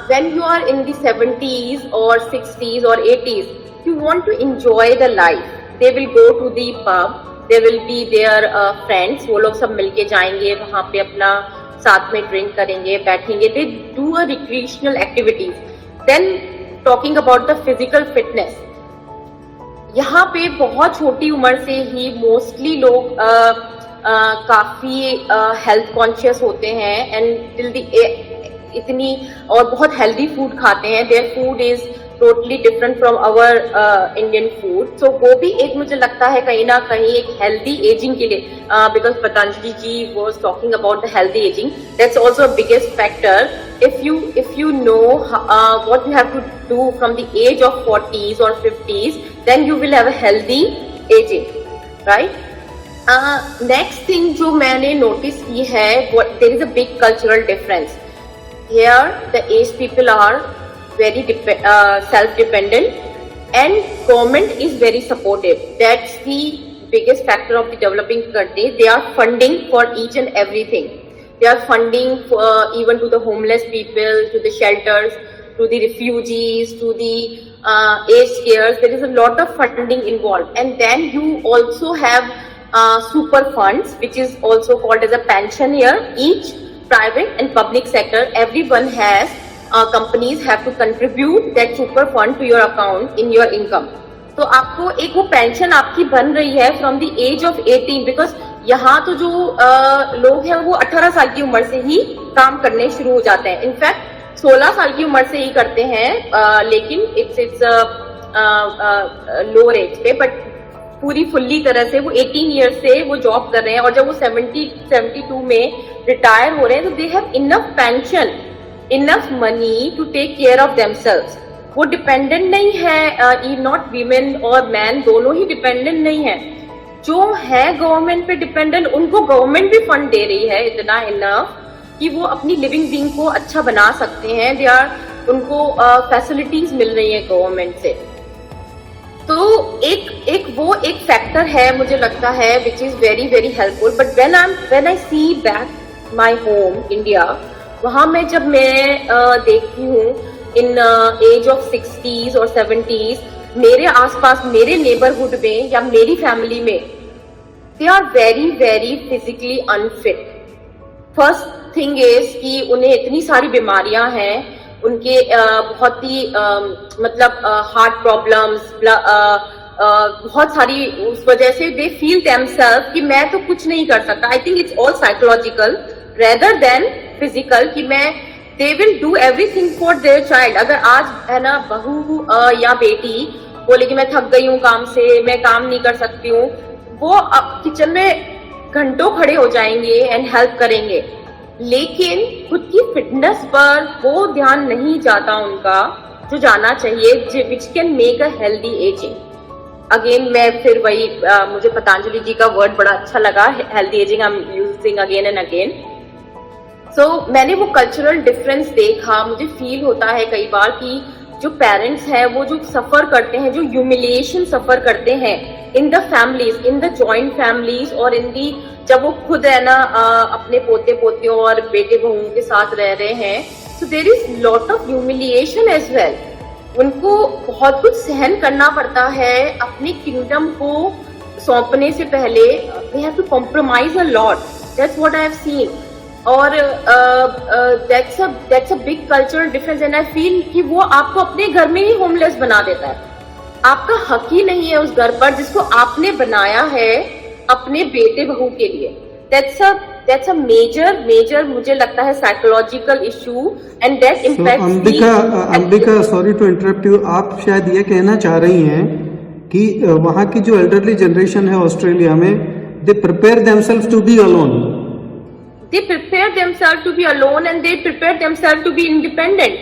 when you are in the 70s और 60s और 80s, you want to enjoy the life. They will go to the pub, they will be their friends, वो लोग सब मिलके जाएंगे वहाँ पे, अपना साथ में ड्रिंक करेंगे, बैठेंगे. They do a recreational activities. Then talking about the physical fitness, यहाँ पे बहुत छोटी उम्र से ही मोस्टली लोग काफी हेल्थ कॉन्शियस होते हैं, एंड टिल द इतनी और बहुत हेल्दी फूड खाते हैं, their food is totally different from our Indian food. So वो भी एक मुझे लगता है कहीं ना कहीं एक हेल्दी एजिंग के लिए, because Patanjali ji was talking about the healthy ageing, that's also a biggest factor. if you know what you have to do from the age of 40s or 50s, then you will have a healthy aging, right? Next thing जो मैंने notice की है, there is a big cultural difference. Here the aged people are very self-dependent and government is very supportive. That's the biggest factor of the developing countries. They are funding for each and everything. They are funding for, even to the homeless people, to the shelters, to the refugees, to the aged cares. There is a lot of funding involved. And then you also have super funds, which is also called as a pension here. Each private and public sector, everyone has, companies have to contribute that super fund to your account in your income. तो आपको एक वो pension आपकी बन रही है from the age of 18, because यहाँ तो जो लोग हैं वो 18 साल की उम्र से ही काम करने शुरू हो जाते हैं। इनफैक्ट 16 साल की उम्र से ही करते हैं, लेकिन इट्स लोअर एज पे, बट पूरी फुल्ली तरह से वो 18 ईयर से वो जॉब कर रहे हैं, और जब वो 72 में रिटायर हो रहे हैं तो they have enough pension, enough money to take care of themselves. वो डिपेंडेंट नहीं है, नॉट वीमेन और मैन दोनों ही डिपेंडेंट नहीं है। जो है गवर्नमेंट पे डिपेंडेंट, उनको गवर्नमेंट भी फंड दे रही है इतना इनफ कि वो अपनी लिविंग बीइंग को अच्छा बना सकते हैं। दे आर, उनको फैसिलिटीज मिल रही है गवर्नमेंट से। तो एक फैक्टर है मुझे लगता है which is very very helpful. But when I see back my home India, वहां में जब मैं देखती हूँ इन एज ऑफ 60s और 70s, मेरे आसपास मेरे नेबरहुड में या मेरी फैमिली में, they are very very physically unfit. First thing is कि उन्हें इतनी सारी बीमारियां हैं, उनके बहुत ही मतलब हार्ट प्रॉब्लम्स, बहुत सारी, उस वजह से दे फील देमसेल्फ कि मैं तो कुछ नहीं कर सकता। I think it's all psychological rather than physical, कि मैं they will do everything for their child. अगर आज है ना बहू या बेटी बोले कि मैं थक गई हूँ काम से, मैं काम नहीं कर सकती हूँ, वो किचन में घंटों खड़े हो जाएंगे एंड हेल्प करेंगे, लेकिन खुद की फिटनेस पर वो ध्यान नहीं जाता उनका जो जाना चाहिए, which can make a healthy ageing. Again मैं फिर वही मुझे पतंजलि जी का वर्ड बड़ा अच्छा लगा, healthy ageing I am using again and again. So मैंने वो कल्चरल डिफरेंस देखा। मुझे फील होता है कई बार कि जो पेरेंट्स हैं वो जो सफर करते हैं, जो ह्यूमिलिएशन सफर करते हैं in the families, in the joint families, और इन दी जब वो खुद है ना अपने पोते पोतियों और बेटे बहुओं के साथ रह रहे हैं, so there is lot of humiliation as well. उनको बहुत कुछ सहन करना पड़ता है अपनी किंगडम को सौंपने से पहले। They have to compromise a lot, that's what I have seen. और that's a big cultural difference, and I feel कि वो आपको अपने घर में ही होमलेस बना देता है। आपका हक ही नहीं है उस घर पर जिसको आपने बनाया है अपने बेटे बहू के लिए। दैट्स अ मेजर मुझे लगता है psychological issue, and that impacts. Ambika, sorry to interrupt you, आप शायद ये कहना चाह रही हैं कि वहाँ की जो एल्डरली जनरेशन है ऑस्ट्रेलिया में, they prepare themselves to be alone. They prepare themselves to be alone and they prepare themselves to be independent.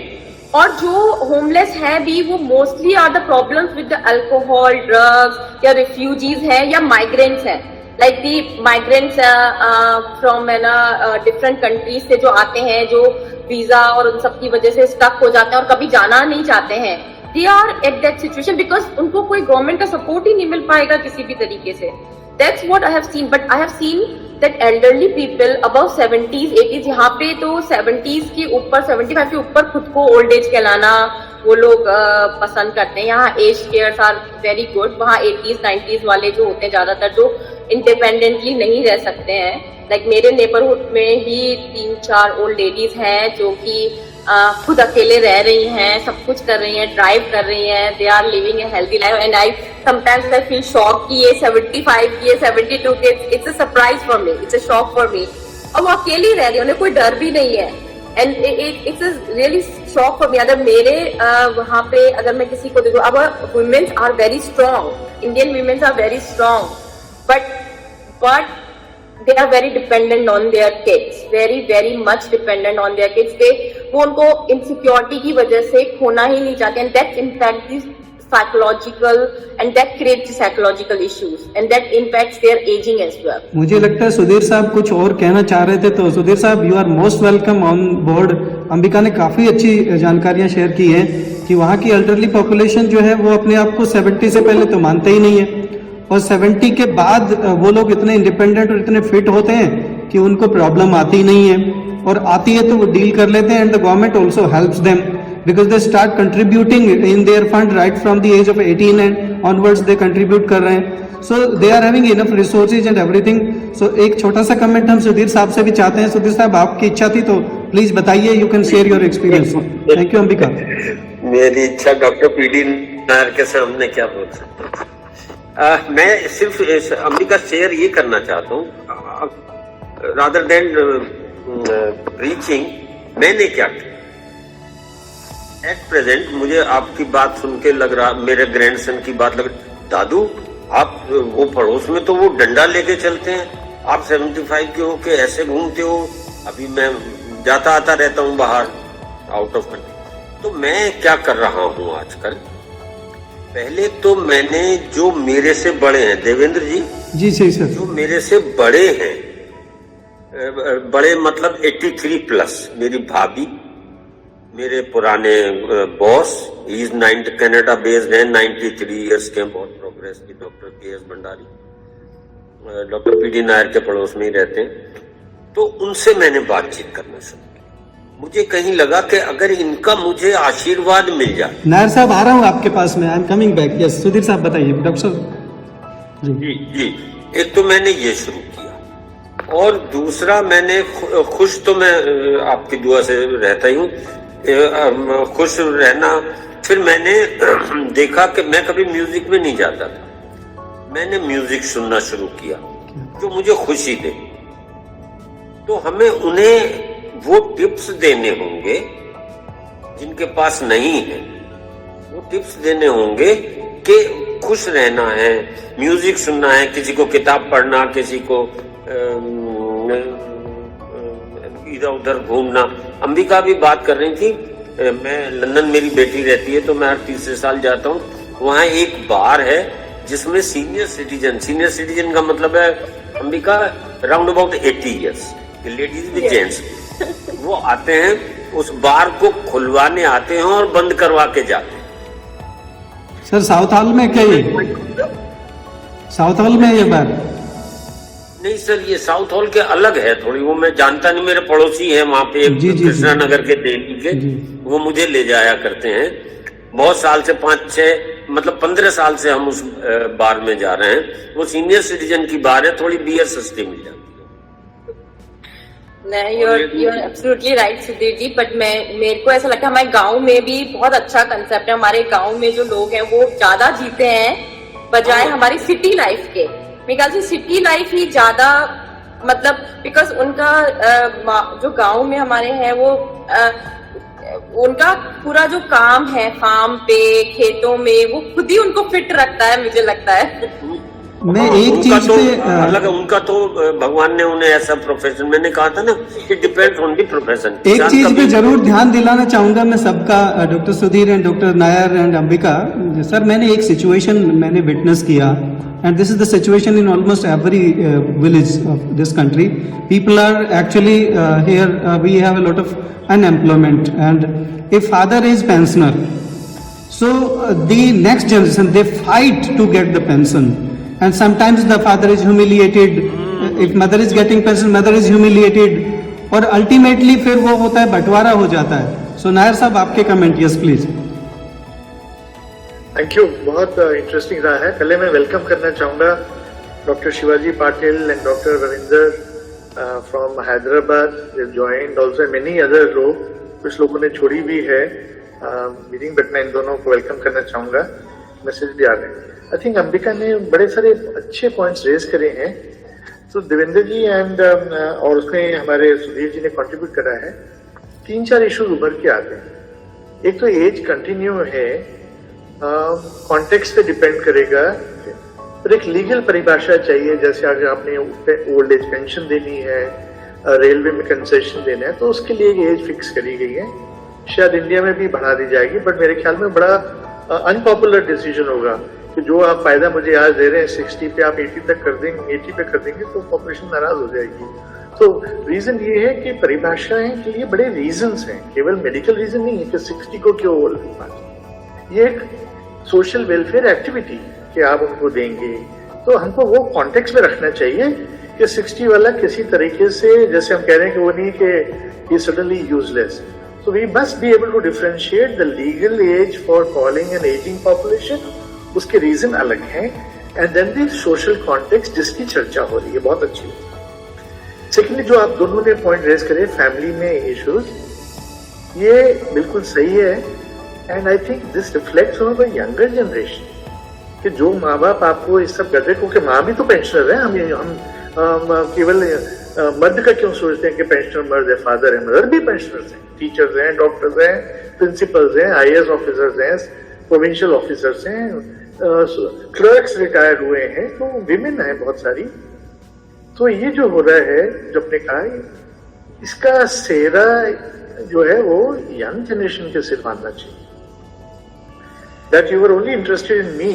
और जो होमलेस है भी, वो mostly are the problems with the alcohol, drugs, या refugees है या माइग्रेंट्स है। Like the migrants from different countries से जो आते हैं, जो वीजा और उन सब की वजह से स्टक हो जाते हैं और कभी जाना नहीं चाहते हैं। They are at that situation because उनको कोई गवर्नमेंट का सपोर्ट ही नहीं मिल पाएगा किसी भी तरीके से। That's what I have seen, but I have seen that elderly people above 70s, 80s, यहाँ पे तो 70s के ऊपर, 75 के ऊपर खुद को ओल्ड एज कहलाना वो लोग पसंद करते हैं। यहाँ age cares are very good. वहाँ 80s, 90s वाले जो होते हैं ज्यादातर, जो इंडिपेंडेंटली नहीं रह सकते हैं। लाइक मेरे नेबरहुड में ही 3-4 ओल्ड लेडीज हैं जो कि खुद अकेले रह रही हैं, सब कुछ कर रही हैं, ड्राइव कर रही हैं, they are living a healthy life, and I sometimes I feel shock कि ये 75 की, 72 के, it's a surprise for me, it's a shock for me. और वो अकेली रह रही है, उन्हें कोई डर भी नहीं है, and it's really shock for मी। अगर मेरे वहाँ पे अगर मैं किसी को देखूँ, अब womens are very strong, Indian womens are very strong, but they are very dependent on their kids, very much dependent on their kids. वो उनको insecurity की वजह से खोना ही नहीं चाहते, and that impact the psychological and that creates psychological issues and that impacts their aging as well. मुझे लगता है सुधीर साहब कुछ और कहना चाह रहे थे, तो Sudhir sahab you are most welcome on board. Ambika ने काफी अच्छी जानकारियां शेयर की हैं कि वहाँ की एल्डरली पॉपुलेशन जो है वो अपने आप को 70 से पहले तो मानते ही नहीं है, और 70 के बाद वो लोग इतने इंडिपेंडेंट और इतने फिट होते हैं कि उनको प्रॉब्लम आती नहीं है, और आती है तो वो डील कर लेते हैं। And the government also helps them because they start contributing in their fund right from the age of 18 and onwards they contribute कर रहे हैं। So they are having enough resources and everything. So एक छोटा सा comment हम सुधीर साहब से भी चाहते हैं। सुधीर साहब, आपकी इच्छा थी तो प्लीज बताइए, you can share your experience. Thank you Ambika. मेरी इच्छा डॉक्टर पीडी नायर के सामने क्या बोल सकता हूँ। मैं सिर्फ अंबिका शेयर ये करना चाहता हूँ, रादर देन रीचिंग, मैंने क्या किया। एट प्रेजेंट मुझे आपकी बात सुन के लग रहा, मेरे ग्रैंडसन की बात लग रही, दादू आप वो पड़ोस में तो वो डंडा लेके चलते हैं, आप 75 के हो के ऐसे घूमते हो। अभी मैं जाता आता रहता हूँ बाहर, आउट ऑफ कंट्री। तो मैं क्या कर रहा हूँ आजकल, पहले तो मैंने जो मेरे से बड़े हैं, देवेंद्र जी सही सर, जो मेरे से बड़े हैं, बड़े मतलब 83 प्लस, मेरी भाभी, मेरे पुराने boss, he is 90 Canada based है, 93 इयर्स के, बहुत प्रोग्रेस की, doctor KS. Bhandari, doctor PD Nair के पड़ोस में ही रहते हैं। तो उनसे मैंने बातचीत करना शुरू की। मुझे कहीं लगा कि अगर इनका मुझे आशीर्वाद मिल जाए। नायर साहब आ रहा हूँ आपके पास में, I am coming back. Yes Sudhir साहब बताइए। डॉक्टर साहब जी, एक तो मैंने ये शुरू किया, और दूसरा मैंने खुश तो मैं आपकी दुआ से रहता ही हूँ, खुश रहना। फिर मैंने देखा कि मैं कभी म्यूजिक में नहीं जाता था, मैंने म्यूजिक सुनना शुरू किया जो मुझे खुशी दे। तो हमें उन्हें वो टिप्स देने होंगे जिनके पास नहीं है, वो टिप्स देने होंगे कि खुश रहना है, म्यूजिक सुनना है, किसी को किताब पढ़ना, किसी को इधर उधर घूमना। अंबिका भी बात कर रही थी, मैं लंदन, मेरी बेटी रहती है तो मैं हर तीसरे साल जाता हूँ। वहाँ एक बार है जिसमें सीनियर सिटीजन का मतलब है Ambika round about 80 years, ladies भी जेंट्स, वो आते हैं, उस बार को खुलवाने आते हैं और बंद करवा के जाते हैं। सर साउथ हॉल में क्या ये? साउथ हॉल में ये बार? नहीं सर, ये साउथ हॉल के अलग है थोड़ी, वो मैं जानता नहीं, मेरे पड़ोसी हैं वहाँ पे, कृष्णा नगर के दिल्ली के, वो मुझे ले जाया करते हैं। बहुत साल से 5-6 मतलब 15 साल से हम उस बार में जा रहे हैं। वो सीनियर सिटीजन की बार है, थोड़ी बियर सस्ती मिल जाती है। you're absolutely right Sudhir ji, but मेरे को ऐसा लगता है हमारे गांव में भी बहुत अच्छा कंसेप्ट है। हमारे गांव में जो लोग हैं वो ज्यादा जीते हैं बजाय हमारी सिटी लाइफ के। मेरे ख्याल से सिटी लाइफ ही ज्यादा, मतलब बिकॉज उनका जो गांव में हमारे हैं वो उनका पूरा जो काम है फार्म पे, खेतों में, वो खुद ही उनको फिट रखता है, मुझे लगता है। मैं एक चीज पे अलग, उनका तो भगवान ने उन्हें ऐसा प्रोफेशन, मैंने कहा था ना, it depends on the profession. एक चीज पे जरूर ध्यान दिलाना चाहूंगा मैं सबका, doctor Sudhir and doctor Nair and Ambika sir, मैंने एक सिचुएशन मैंने विटनेस किया, and this is the situation in almost every village of this country. People are actually here, we have a lot of unemployment, and if father is pensioner, so the next generation they fight to get the pension, and sometimes the father is humiliated, if mother is getting pension, mother is humiliated, और ultimately फिर वो होता है बंटवारा हो जाता है। So Nair साहब आपके comment, yes please. Thank you, बहुत इंटरेस्टिंग रहा है। पहले मैं वेलकम करना चाहूँगा doctor Shivaji Patil and doctor Ravinder from Hyderabad, they joined also many other लोग, कुछ लोगों ने छोड़ी भी है मीटिंग, बट मैं इन दोनों को वेलकम करना चाहूँगा। मैसेज भी आ रहे हैं। आई थिंक अंबिका ने बड़े सारे अच्छे पॉइंट्स रेज करे हैं, तो देवेंद्र जी एंड और उसमें हमारे सुधीर जी ने कंट्रीब्यूट करा है 3-4 इश्यूज उभर के आते हैं। एक तो एज कंटिन्यू है, कॉन्टेक्स्ट पे डिपेंड करेगा, पर एक लीगल परिभाषा चाहिए। जैसे अगर आपने ओल्ड एज पेंशन देनी है, रेलवे में कंसेशन देना है, तो उसके लिए एक एज फिक्स करी गई है। शायद इंडिया में भी बढ़ा दी जाएगी, बट मेरे ख्याल में बड़ा अनपॉपुलर डिसीजन होगा कि जो आप फायदा मुझे आज दे रहे हैं 60 पे आप 80 तक कर देंगे, 80 पे कर देंगे तो पॉपुलेशन नाराज हो जाएगी। तो रीजन ये है कि परिभाषाएं के लिए बड़े रीजंस हैं, केवल मेडिकल रीजन नहीं है कि 60 को क्यों ओल्ड माना। ये एक सोशल वेलफेयर एक्टिविटी कि आप उनको देंगे, तो हमको वो कॉन्टेक्स्ट में रखना चाहिए कि 60 वाला किसी तरीके से, जैसे हम कह रहे हैं कि वो नहीं कि ही suddenly useless. So we must be able to differentiate the legal age for calling an aging population, उसके रीजन अलग हैं, and then the social context जिसकी चर्चा हो रही है, बहुत अच्छी है। सेकेंडली, जो आप दोनों ने पॉइंट रेज करे फैमिली में इश्यूज, ये बिल्कुल सही है, and I think this reflects on the younger generation कि जो माँ बाप आपको इस सब कर रहे, क्योंकि माँ भी तो पेंशनर है। हम केवल मर्द का क्यों सोचते हैं कि पेंशनर मर्द है, फादर है, मदर भी पेंशनर्स हैं, टीचर्स हैं, डॉक्टर्स हैं, प्रिंसिपल्स हैं, IAS ऑफिसर्स हैं, प्रोविंशियल ऑफिसर्स हैं, क्लर्क्स रिटायर्ड हुए हैं, तो विमेन है बहुत सारी। तो ये जो हो रहा है, जो आपने कहा, इसका सेहरा जो है वो यंग जनरेशन के सिर बांधना चाहिए। That you are only interested in me,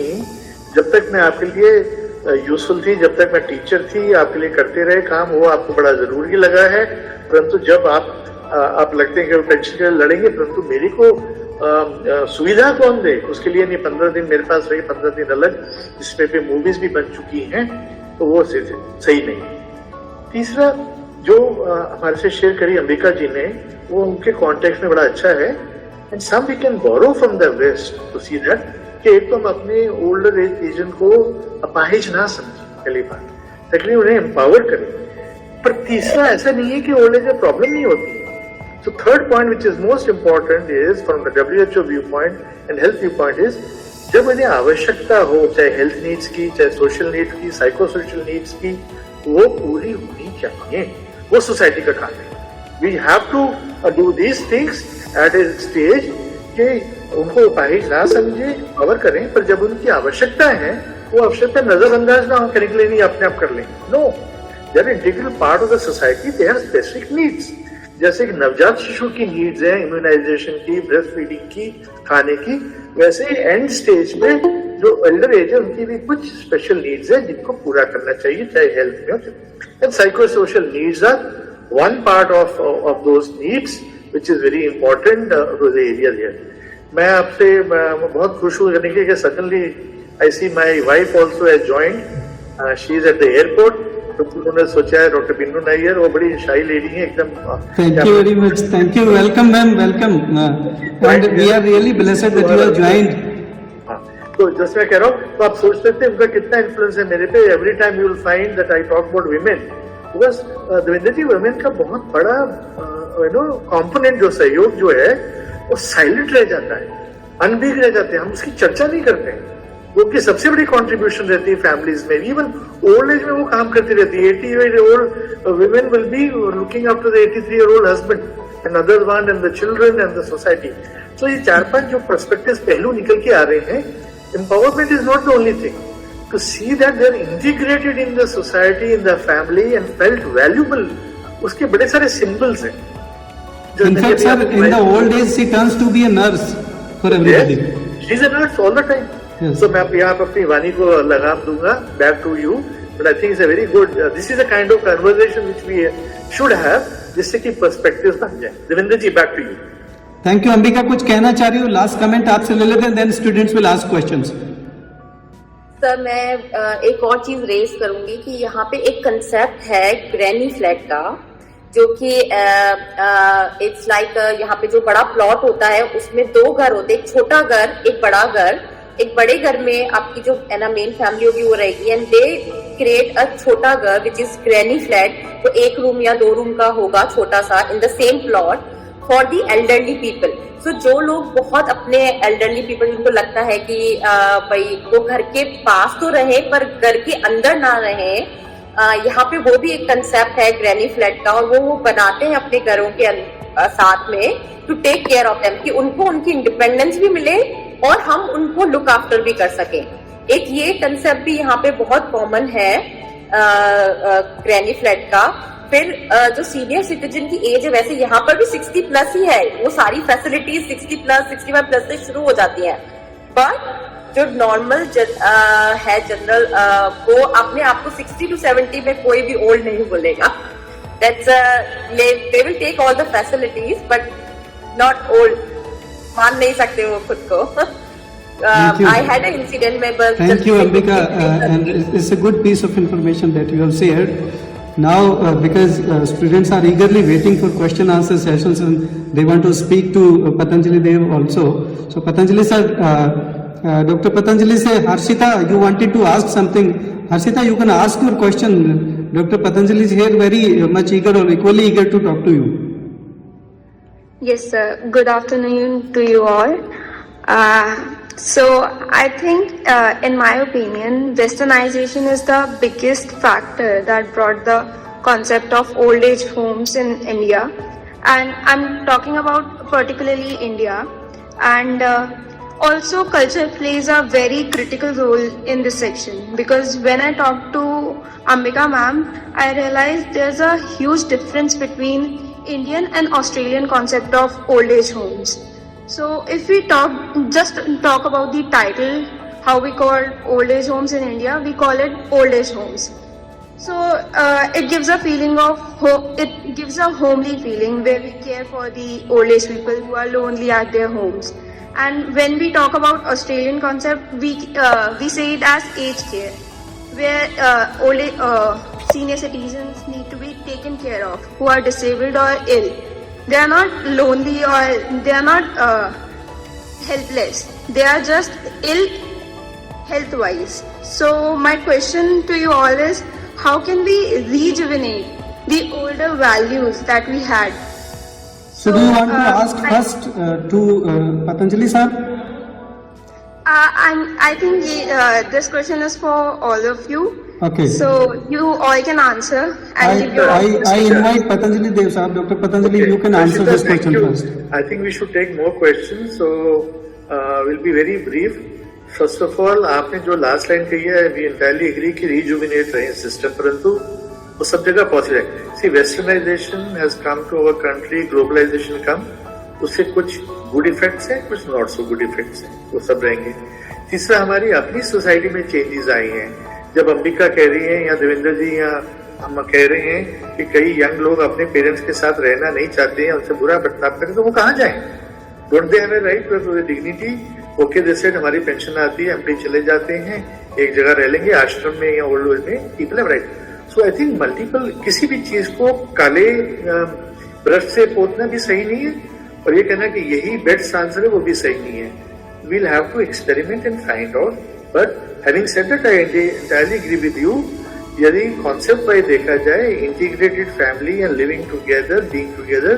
जब तक मैं आपके लिए यूजफुल थी, जब तक मैं टीचर थी, आपके लिए करते रहे काम, वो आपको बड़ा जरूरी लगा है। परंतु जब आप लगते हैं कि पेंशन के लिए लड़ेंगे, परंतु मेरी को सुविधा कौन दे, उसके लिए नहीं 15 दिन मेरे पास रही, 15 दिन अलग, जिसपे पे मूवीज भी बन चुकी हैं, तो वो सही नहीं। तीसरा जो हमारे से शेयर करी अंबिका जी ने, वो उनके कॉन्टेक्स्ट में बड़ा अच्छा है, and some we can borrow from the west to see that कि एक तो हम अपने ओल्डर एज रीजन को अपाहिज ना समझें, पहली बात। सेकेंडली, उन्हें एम्पावर करें। पर तीसरा, ऐसा नहीं है कि ओल्ड एज में प्रॉब्लम नहीं होती। So third point, which is most important, is from the WHO viewpoint and health viewpoint, is जब उन्हें आवश्यकता हो, चाहे हेल्थ नीड्स की, चाहे सोशल नीड्स की, साइको सोशल नीड्स की, वो पूरी होनी चाहिए। वो सोसाइटी का काम है। We have to do these things at a stage कि उनको अपाहिज ना समझे, कवर करें, पर जब उनकी आवश्यकता है, वो आवश्यकता नजरअंदाज ना करने के लिए नहीं अपने आप कर लेंगे। No, they are integral part of the society, they are specific needs. जैसे कि नवजात शिशु की नीड्स है, इम्यूनाइजेशन की, ब्रेस्ट फीडिंग की, खाने की, वैसे एंड स्टेज में जो एल्डर एज है उनकी भी कुछ स्पेशल नीड्स है जिनको पूरा करना चाहिए, चाहे हेल्थ में हो। And psycho social needs are one part of those needs which is very important those areas here. मैं आपसे बहुत खुश हूँ जाने के, suddenly I see my wife also has joined, she is at the airport. तो उन्होंने सोचा है डॉक्टर बिन्नू नायर, वो बड़ी शाही लेडी है एकदम। Thank you very much, thank you, welcome ma'am, welcome, and we are really blessed that you have joined. तो जैसे मैं कह रहा हूँ, तो आप सोच सकते हैं उनका कितना इन्फ्लुएंस है मेरे पे। Every time you will find that I talk about women, because Devendra ji, women का बहुत बड़ा कंपोनेंट जो सहयोग जो है वो साइलेंट रह जाता है, अनबिग रह जाते हैं, हम उसकी चर्चा नहीं करते हैं। वो की सबसे बड़ी कंट्रीब्यूशन रहती है फैमिलीज में, इवन ओल्ड एज में वो काम करती रहती है। 80-year-old women will be looking after the 83-year-old husband and other one and the children and the society. So ये 4-5 जो पर्सपेक्टिव्स पहलू निकल के आ रहे हैं, empowerment is not the only thing. To see that they are integrated in the society, in the family and felt valuable, उसके बड़े सारे symbols हैं। In fact, sir, in the old days, she turns to be a nurse for everybody. Yes, she is a nurse all the time. Yes. So मैं यहाँ पर अपनी वाणी को लगाम दूंगा back to you, but I think it's a very good. This is a kind of conversation which we should have, जिससे कि perspectives बन जाए। देवेंद्र जी, back to you. Thank you. Ambika, कुछ कहना चाह रही हो? लास्ट कमेंट आपसे ले लेते हैं, then students will ask questions. Sir, मैं एक और चीज रेज करूंगी कि यहाँ पे एक कंसेप्ट है ग्रैनी फ्लैट का, जो कि इट्स लाइक यहाँ पे जो बड़ा प्लॉट होता है उसमें 2 घर होते हैं, एक छोटा घर, एक बड़ा घर। एक बड़े घर में आपकी जो है ना मेन फैमिली होगी वो रहेगी, एंड दे क्रिएट अ छोटा घर विच इज ग्रैनी फ्लैट, तो 1 रूम या 2 रूम का होगा छोटा सा in the same plot for the elderly people. So जो लोग बहुत अपने एल्डरली पीपल, जिनको लगता है कि भाई वो घर के पास तो रहे पर घर के अंदर ना रहे, यहाँ पे वो भी एक कंसेप्ट है ग्रैनी फ्लैट का, और वो बनाते हैं अपने घरों के साथ में to take care of them, कि उनको उनकी इंडिपेंडेंस भी मिले और हम उनको लुक आफ्टर भी कर सकें। एक ये कंसेप्ट भी यहाँ पे बहुत कॉमन है ग्रैनी फ्लैट का। फिर जो सीनियर सिटीजन की एज है, वैसे यहाँ पर भी 60 प्लस ही है, वो सारी फैसिलिटीज 60 प्लस 65 प्लस से शुरू हो जाती है, बट जो नॉर्मल है जनरल, वो अपने आप को 60 to 70 में कोई भी ओल्ड नहीं बोलेगा। That's they will take all the facilities but not old, मान नहीं सकते वो खुद को। I had an incident में बस Thank you, Ambika, and it's a good piece of information that you have shared. Now, because students are eagerly waiting for question answer sessions and they want to speak to Patanjali Dev also. So, Patanjali sir, Dr. Patanjali sir, Harshita, you wanted to ask something. Harshita, you can ask your question. Dr. Patanjali is here, very much eager or equally eager to talk to you. Yes, sir. Good afternoon to you all. So I think, in my opinion, westernization is the biggest factor that brought the concept of old age homes in India, and I'm talking about particularly India. And also culture plays a very critical role in this section, because when I talked to Ambika ma'am, I realized there's a huge difference between Indian and Australian concept of old age homes. So if we just talk about the title, how we call old age homes in India, we call it old age homes. So it gives a feeling of it gives a homely feeling where we care for the old age people who are lonely at their homes. And when we talk about Australian concept, we say it as aged care, where senior citizens need to be taken care of who are disabled or ill. They are not lonely or they are not helpless. They are just ill health-wise. So my question to you all is, how can we rejuvenate the older values that we had? So do you want to ask first to Patanjali sir? I think this question is for all of you. Okay. So you all can answer and give your I invite Patanjali Dev sir. Dr. Patanjali, you can answer this question first. I think we should take more questions, so we'll be very brief. First of all, आपने जो last line कही है, we entirely agree कि rejuvenate रहे system, परंतु वो सब जगह पहुंच रहे। See, westernization has come to our country, globalization come, उससे कुछ गुड इफेक्ट्स हैं, कुछ नॉट सो गुड इफेक्ट्स हैं, वो सब रहेंगे। तीसरा, हमारी अपनी सोसाइटी में चेंजेस आई हैं। जब अंबिका कह रही हैं या देवेंद्र जी या हम कह रहे हैं कि कई यंग लोग अपने पेरेंट्स के साथ रहना नहीं चाहते हैं, उनसे बुरा बर्ताव करें, तो वो कहाँ जाएं? Don't they have a right to dignity? Okay, they said हमारी पेंशन आती है, हम कहीं चले जाते हैं, एक जगह रह लेंगे, आश्रम में या ओल्ड एज में, people have right. So I think multiple, किसी भी चीज को काले ब्रश से पोतना भी सही नहीं है, और ये कहना कि यही बेस्ट आंसर है वो भी सही नहीं है। We'll have to experiment and find out, but having said that I entirely agree with you. यदि कॉन्सेप्ट वाइज देखा जाए, integrated family and living together, being together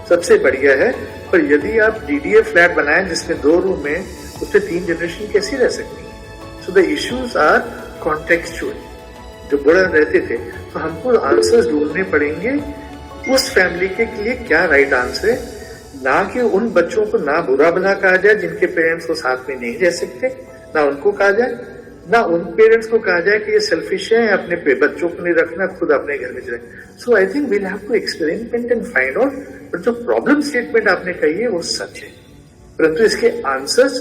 सबसे बढ़िया है। पर यदि आप डीडीए फ्लैट बनाएं जिसमें 2 रूम है, उसमें 3 जनरेशन कैसी रह सकती है? So the issues are contextual. जो बड़ा रहते थे, तो हमको आंसर्स ढूंढने पड़ेंगे उस फैमिली के लिए क्या राइट आंसर है, ना कि उन बच्चों को ना बुरा भला कहा जाए जिनके पेरेंट्स को साथ में नहीं रह सकते, ना उनको कहा जाए, ना उन पेरेंट्स को कहा जाए कि ये सेल्फिश है, अपने बच्चों को नहीं रखना, खुद अपने घर में रहे। So I think we'll have to experiment and find out. But जो प्रॉब्लम स्टेटमेंट आपने कही है वो सच है, परंतु इसके आंसर्स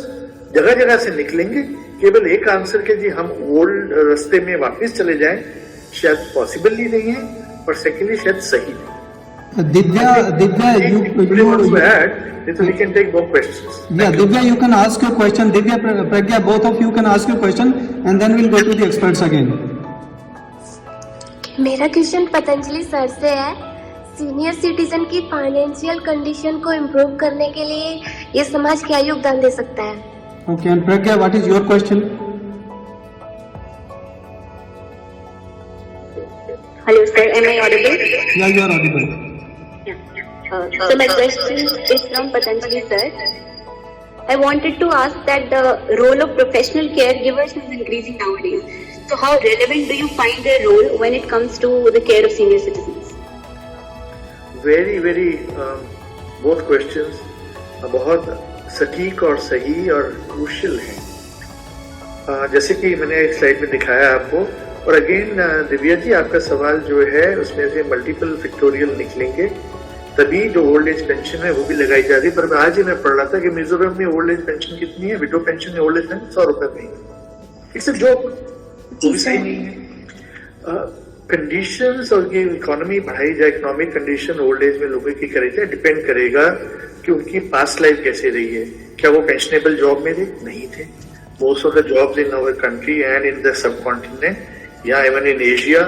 जगह जगह से निकलेंगे। केवल एक आंसर के जी हम ओल्ड रास्ते में वापस चले जाएं, शायद पॉसिबल ही नहीं है, और सेकेंडली शायद सही नहीं। Divya, you add, so we can take more questions. Yeah, Divya, you can ask your question. Divya, Pragya, both of you can ask your question, and then we'll go to the experts again. मेरा question Patanjali sir से है। Senior citizen की financial condition को improve करने के लिए ये समाज क्या योगदान दे सकता है? Okay, and Pragya, what is your question? Hello sir, am I audible? Yeah, you are audible. So my question is from Patanjali sir. I wanted to ask that the role of professional caregivers is increasing nowadays. So how relevant do you find their role when it comes to the care of senior citizens? Very, very both questions बहुत सटीक और सही और crucial हैं। जैसे कि मैंने एक स्लाइड में दिखाया आपको, और अगेन दिव्या जी आपका सवाल जो है उसमें से मल्टीपल फैक्टोरियल निकलेंगे, तभी जो ओल्ड एज पेंशन है वो भी लगाई जा रही है। पर आज ही मैं पढ़ रहा था कि मिजोरम में ओल्ड एज पेंशन कितनी है, विडो पेंशन में ओल्ड एज पेंशन 100 रुपए में। इट्स अ जोक, वो भी सही नहीं है। कंडीशंस और ये इकोनॉमी बढ़ाई जाए, इकोनॉमिक कंडीशन ओल्ड एज में लोगों की करी जाए, डिपेंड करेगा कि उनकी पास्ट लाइफ कैसे रही है। क्या वो पेंशनेबल जॉब में थे? नहीं थे। Most of the jobs in our country and in the subcontinent या इवन इन Asia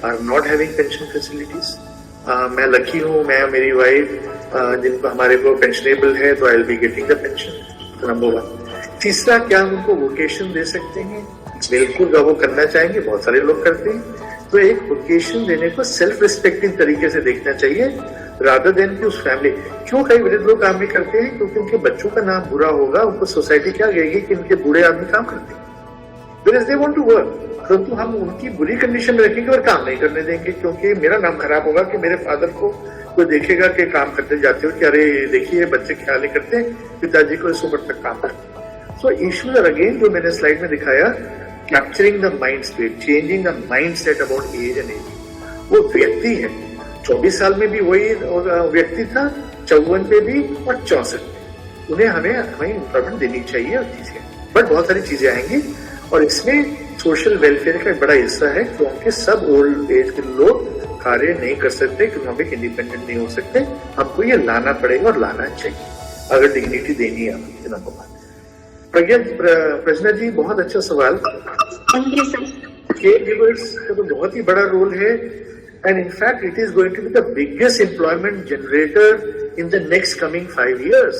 are not having pension facilities. मैं लकी हूँ, मैं मेरी वाइफ जिनको हमारे को पेंशनेबल है, तो I will be getting the pension, number 1। तीसरा, क्या हम उनको वोकेशन दे सकते हैं? बिल्कुल, वो करना चाहेंगे, बहुत सारे लोग करते हैं। तो एक वोकेशन देने को सेल्फ रिस्पेक्टिंग तरीके से देखना चाहिए, रादर देन कि उस फैमिली। क्यों कई वृद्ध लोग काम नहीं करते हैं? क्योंकि उनके बच्चों का नाम बुरा होगा, उनको सोसाइटी क्या कहेगी कि उनके बूढ़े आदमी काम करते हैं, because they want to work. परंतु हम उनकी बुरी कंडीशन में रखेंगे और काम नहीं करने देंगे, क्योंकि मेरा नाम खराब होगा कि मेरे फादर को कोई देखेगा कि काम करते जाते हो कि अरे देखिए बच्चे ख्याल नहीं करते, पिताजी को इस उम्र तक काम करते। सो इश्यूज आर अगेन, जो मैंने स्लाइड में दिखाया, capturing the mind state, changing the mindset about age and age. वो व्यक्ति है, 24 साल में भी वही व्यक्ति था, 54 पे भी और 64 पे। उन्हें हमें इम्प्रूवमेंट देनी चाहिए और चीजें, बट बहुत सारी चीजें आएंगी। और इसमें सोशल वेलफेयर का एक बड़ा हिस्सा है, क्योंकि सब ओल्ड एज के लोग कार्य नहीं कर सकते, इकोनॉमिक इंडिपेंडेंट नहीं हो सकते। हमको ये लाना पड़ेगा और लाना चाहिए, अगर डिग्निटी देनी है हमको। प्रज्ञा जी, बहुत अच्छा सवाल। Thank you sir. Caregivers का तो बहुत ही बड़ा रोल है, and in fact it is going to be the biggest employment generator in the next coming 5 years।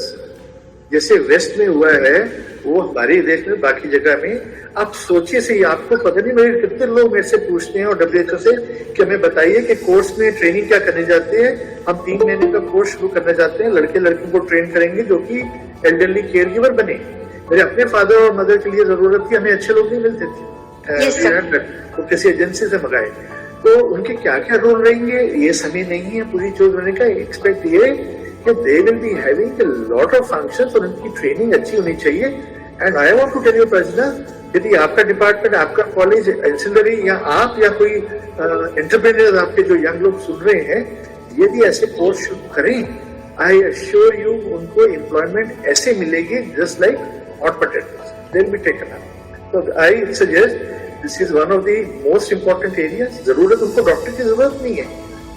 जैसे वेस्ट में हुआ है वो हमारे देश में बाकी जगह में। आप सोचिए से, आपको पता नहीं मेरे कितने लोग मेरे से पूछते हैं और WHO से कि हमें बताइए कि कोर्स में ट्रेनिंग क्या करने जाते हैं। हम 3 महीने का कोर्स शुरू करना चाहते हैं, लड़के लड़कियों को ट्रेन करेंगे जो कि एल्डरली केयर गिवर बने। मेरे अपने फादर और मदर के लिए जरूरत थी, हमें अच्छे लोग नहीं मिलते थे, तो किसी एजेंसी से मंगाए। तो उनके क्या क्या रोल रहेंगे ये समय नहीं है पूरी चीज होने का। एक्सपेक्ट ये कि they will be having a lot of functions और उनकी ट्रेनिंग अच्छी होनी चाहिए। And I want to tell you Pragya, यदि आपका डिपार्टमेंट, आपका कॉलेज एंसिलरी या आप या कोई एंटरप्रेन्योर्स आपके जो यंग लोग सुन रहे हैं, यदि ऐसे कोर्स शुरू करें, आई अश्योर यू उनको एम्प्लॉयमेंट ऐसे मिलेगी just like hot potatoes, they'll be taken up. So I suggest this is one of the most important areas. जरूरत उनको डॉक्टर की जरूरत नहीं है,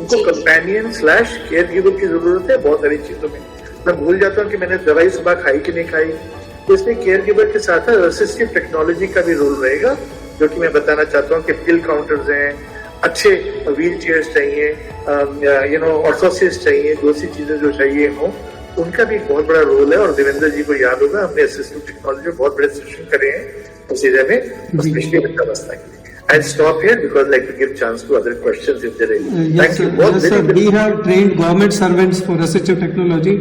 उनको कंपेनियन स्लैश केयर गिवर की जरूरत है बहुत सारी चीजों में। मैं भूल जाता हूँ कि मैंने दवाई सुबह खाई कि नहीं खाई, तो इसमें केयर गिवर के साथ असिस्टिव टेक्नोलॉजी का भी रोल रहेगा, जो कि मैं बताना चाहता हूँ कि पिल काउंटर्स हैं, अच्छे व्हील चेयर्स चाहिए, ऑर्थोसिस चाहिए, जो सी चीजें जो चाहिए हों, उनका भी बहुत बड़ा रोल है। और देवेंद्र जी को याद होगा, हमने असिस्टिव टेक्नोलॉजी में बहुत बड़े सेशन करे हैं उस एरिया में, स्पेशली वृद्धावस्था के लिए। I'll stop here because I'd like to give chance to other questions if there is. Yes, sir. Yes, sir. We have trained government servants for assistive technology,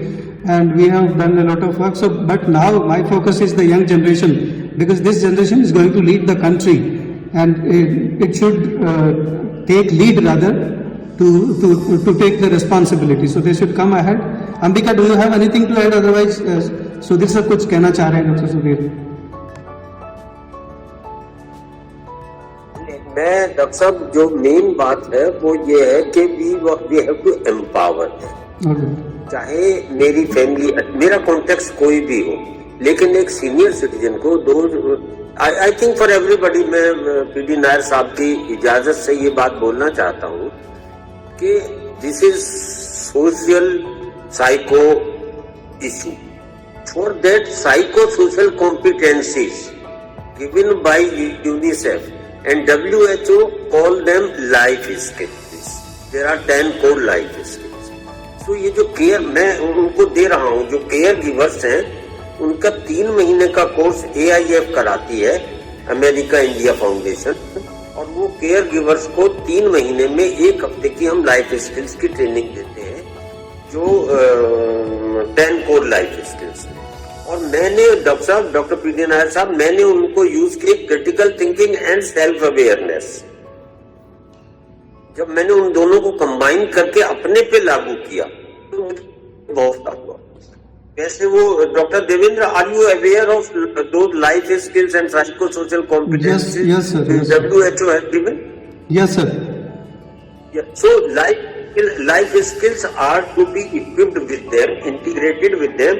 and we have done a lot of work. So, but now my focus is the young generation, because this generation is going to lead the country, and it should take lead rather to take the responsibility. So they should come ahead. Ambika, do you have anything to add? Otherwise, Sudhir sir कुछ कहना चाह रहे हैं, doctor Sudhir. मैं doctor साहब, जो main बात है वो ये है कि वी हैव टू एम्पावर। चाहे मेरी फैमिली, मेरा कॉन्टेक्स्ट कोई भी हो, लेकिन एक सीनियर सिटीजन को आई थिंक फॉर एवरीबडी, मैं PD नायर साहब की इजाजत से ये बात बोलना चाहता हूँ कि this is social psycho issue. For that psycho social competencies given by UNICEF and WHO call them life skills. There are 10 core life skills. So ये जो केयर मैं उनको दे रहा हूँ, जो केयर गिवर्स हैं, उनका 3 महीने का कोर्स AIF कराती है, अमेरिका इंडिया फाउंडेशन, और वो केयर गिवर्स को 3 महीने में 1 हफ्ते की हम लाइफ स्किल्स की ट्रेनिंग देते हैं, जो 10 कोर लाइफ स्किल्स। और मैंने डॉक्टर PD नायर साहब, मैंने उनको यूज किए critical thinking and self awareness. जब मैंने उन दोनों को कंबाइन करके अपने पे लागू किया, तो बहुत हुआ। वैसे वो doctor Devendra, are you aware of those life skills and psycho social competencies yes, sir, yes, sir. WHO has given? Yes, sir. Yeah. So life skills are to be equipped with them, integrated with them,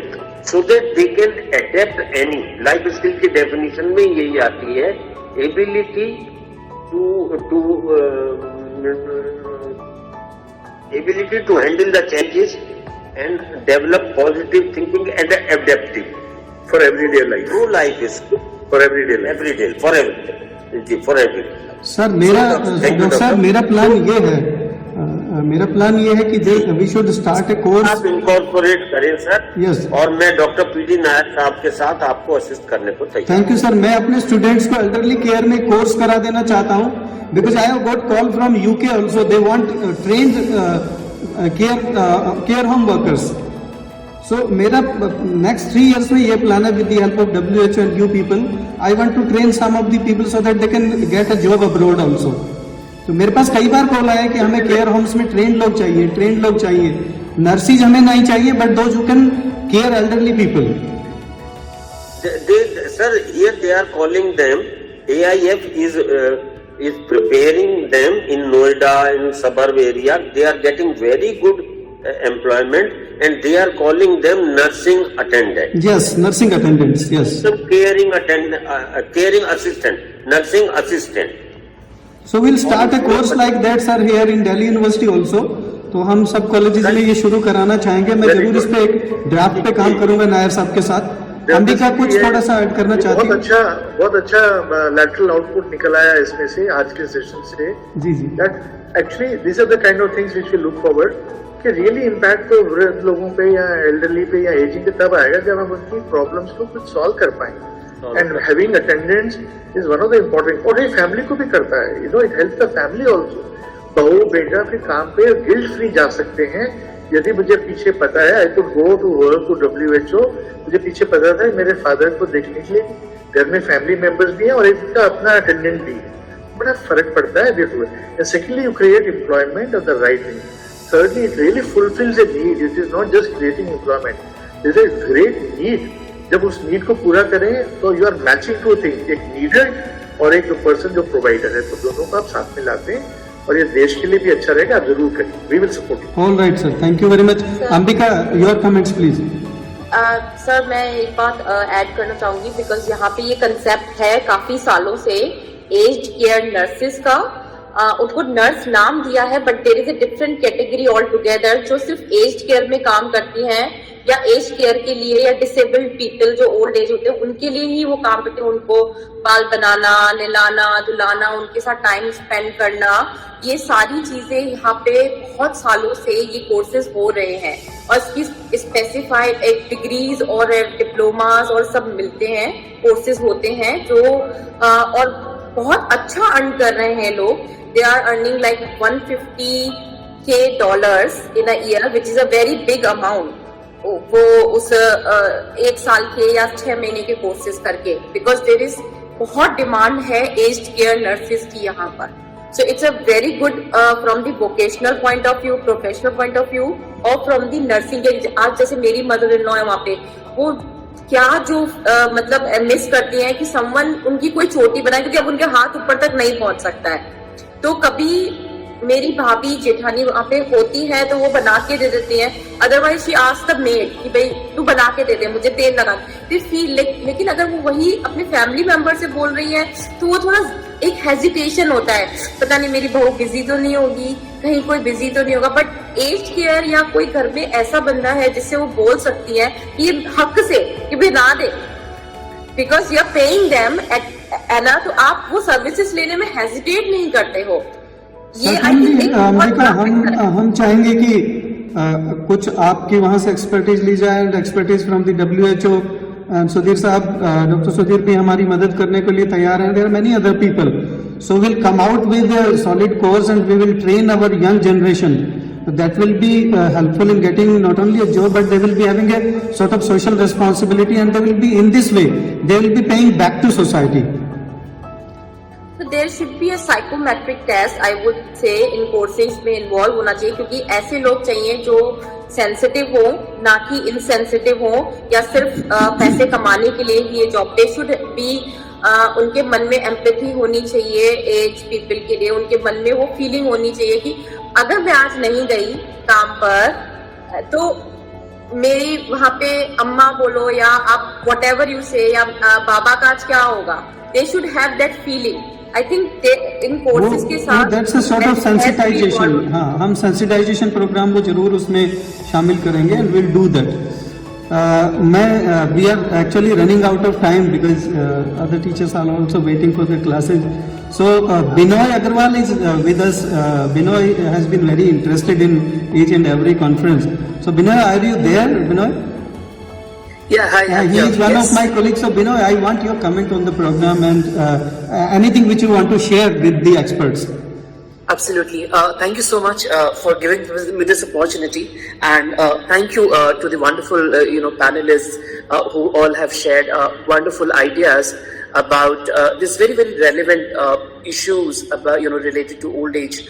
so that they can adapt any. Life skill की definition में यही आती है, ability to handle the changes and develop positive thinking and adaptive for everyday life. True life skill For everyday life. for everyday. Sir मेरा doctor साहब मेरा plan ये है कि we should start a course. आप इनकॉर्पोरेट करें sir. Yes. और मैं डॉक्टर पीडी नायर साहब के साथ आपको असिस्ट करने को तैयार। Thank you sir. मैं अपने स्टूडेंट्स को एल्डरली केयर में कोर्स करा देना चाहता हूँ, because I have got call from UK also, they want trained care home workers. So मेरा नेक्स्ट 3 years में ये प्लान है, with the help of WHO and you people, I want to train some of the people so that they can get a job abroad also. तो मेरे पास कई बार call आया कि हमें केयर होम्स में ट्रेन लोग चाहिए, नर्सिज हमें नहीं चाहिए, but those who can care elderly people. Sir, here they are calling them, AIF is preparing them in Noida, in suburb area. They are getting very good employment, and they are calling them nursing attendant. Yes, nursing attendants, yes. So caring assistant, nursing assistant. So we'll start a course like that, sir, here in Delhi University also. तो हम सब colleges में ये शुरू कराना चाहेंगे। मैं जरूर इस पे एक ड्राफ्ट पे काम करूंगा नायर साहब के साथ। अंबिका कुछ थोड़ा सा ऐड करना चाहती हूँ। बहुत अच्छा लैटरल आउटपुट निकल आया इसमें से, आज के सेशन से। जी। That actually this are the kind of things which we look forward, कि रियली इम्पैक्ट तो वृद्ध लोगों पे या एल्डरली पे या एजिंग पे तब आएगा जब हम उनकी प्रॉब्लम्स को कुछ सॉल्व कर पाएंगे। And having attendants is one of the important, और ये फैमिली को भी करता है, you know, it helps the family also. बहू बेटा अपने काम पे गिल्ट फ्री जा सकते हैं। यदि मुझे पीछे पता है, I could go to work to WHO, मुझे पीछे पता था मेरे फादर को देखने के लिए घर में फैमिली मेंबर्स भी हैं और एक का अपना अटेंडेंट भी है, बड़ा फर्क पड़ता है देखो। And secondly, you create employment of the right thing. Thirdly, it really fulfills a need. It is not just creating employment. There is a great need. जब उस नीड को पूरा करें तो you are matching two things, एक needed और एक person जो प्रोवाइडर है, तो दोनों को आप साथ में लाते हैं और ये देश के लिए भी अच्छा रहेगा। आप जरूर करें, we will support you. All right, sir. Thank you very much. Ambika, your comments please. Sir मैं एक बात ऐड करना चाहूंगी, बिकॉज यहाँ पे ये कंसेप्ट है काफी सालों से एज्ड केयर नर्सेज का। उनको नर्स नाम दिया है, but there is a different category altogether जो सिर्फ एज्ड केयर में काम करती हैं, या एज केयर के लिए, या डिसेबल्ड पीपल जो ओल्ड एज होते हैं उनके लिए ही वो काम करते हैं। उनको बाल बनाना, नहलाना, धुलाना, उनके साथ टाइम स्पेंड करना, ये सारी चीजें यहाँ पे बहुत सालों से ये कोर्सेज हो रहे हैं, और इसकी स्पेसिफाइड एक डिग्रीज और डिप्लोमास और सब मिलते हैं, कोर्सेज होते हैं जो और बहुत अच्छा अर्न कर रहे हैं लोग। They are earning like $150K in a year, which is a very big amount. वो उस 1 साल के या 6 महीने के कोर्सेज करके, because there is बहुत डिमांड है एज्ड केयर नर्सेज की यहाँ पर। So it's a very good from the vocational point of view, professional point of view, और from the nursing के। आज जैसे मेरी मदर इन लॉ है वहाँ पे, वो क्या जो मतलब मिस करती हैं कि समवन उनकी कोई चोटी बनाए, क्योंकि अब उनके हाथ ऊपर तक नहीं पहुंच सकता है। तो कभी मेरी भाभी जेठानी वहाँ पे होती है तो वो बना के दे देती हैं, otherwise she asks the made कि भाई तू बना के दे दे, मुझे तेल लगा। लेकिन अगर वो वही अपने फैमिली मेंबर से बोल रही है तो वो थोड़ा एक हेजिटेशन होता है, पता नहीं मेरी बहू बिजी तो नहीं होगी, कहीं कोई बिजी तो नहीं होगा। बट एज केयर या कोई घर में ऐसा बंदा है जिससे वो बोल सकती है कि ये हक से कि भाई ना दे, because you are paying them है ना, तो आप वो सर्विसेज लेने में हेजिटेट नहीं करते हो। ये अंबिका, हम चाहेंगे कि कुछ आपकी वहां से एक्सपर्टीज ली जाए, and expertise from the WHO। Sudhir साहब, डॉक्टर सुधीर भी हमारी मदद करने के लिए तैयार हैं। There are many other people, so will come out with a solid course and we will train our young generation. That will be helpful in getting not only a job, but they will be having a sort of social responsibility, and they will be, in this way, they will be paying back to society. So there should be a psychometric test, I would say, in courses में involve होना चाहिए, क्योंकि ऐसे लोग चाहिए जो sensitive हो, ना कि इनसेंसिटिव हो या सिर्फ पैसे कमाने के लिए ही ये जॉब. दे शुड बी, उनके मन में एम्पैथी होनी चाहिए एज पीपल के लिए. उनके मन में वो फीलिंग होनी चाहिए कि अगर मैं आज नहीं गई काम पर तो मेरी वहां पे अम्मा बोलो या आप वट एवर यू से या बाबा का आज क्या होगा. They should have that feeling. I think in courses के साथ that's a sort of sensitisation. हाँ, हम सेंसिटाइजेशन प्रोग्राम को जरूर उसमें शामिल करेंगे and will do that. we are actually running out of time because other teachers are also waiting for their classes. So Binoy Agarwal is with us. Binoy has been very interested in each and every conference. So Binoy, are you there, Binoy? Yeah, hi. He is one of my colleagues. So Binoy, I want your comment on the program and anything which you want to share with the experts. Absolutely. Thank you so much for giving me this opportunity, and thank you to the wonderful panelists who all have shared wonderful ideas about this very relevant issues about related to old age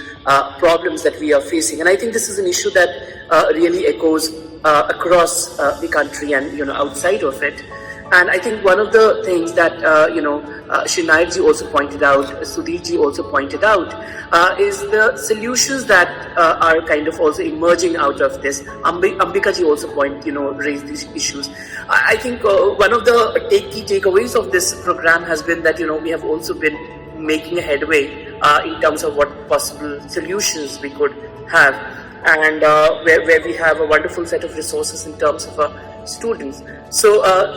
problems that we are facing. And I think this is an issue that really echoes across the country and outside of it. And I think one of the things that Shri Nair ji also pointed out, Sudhir ji also pointed out, is the solutions that are kind of also emerging out of this. Ambika ji also raised these issues. I think one of the key takeaways of this program has been that we have also been making a headway in terms of what possible solutions we could have, and where we have a wonderful set of resources in terms of students. So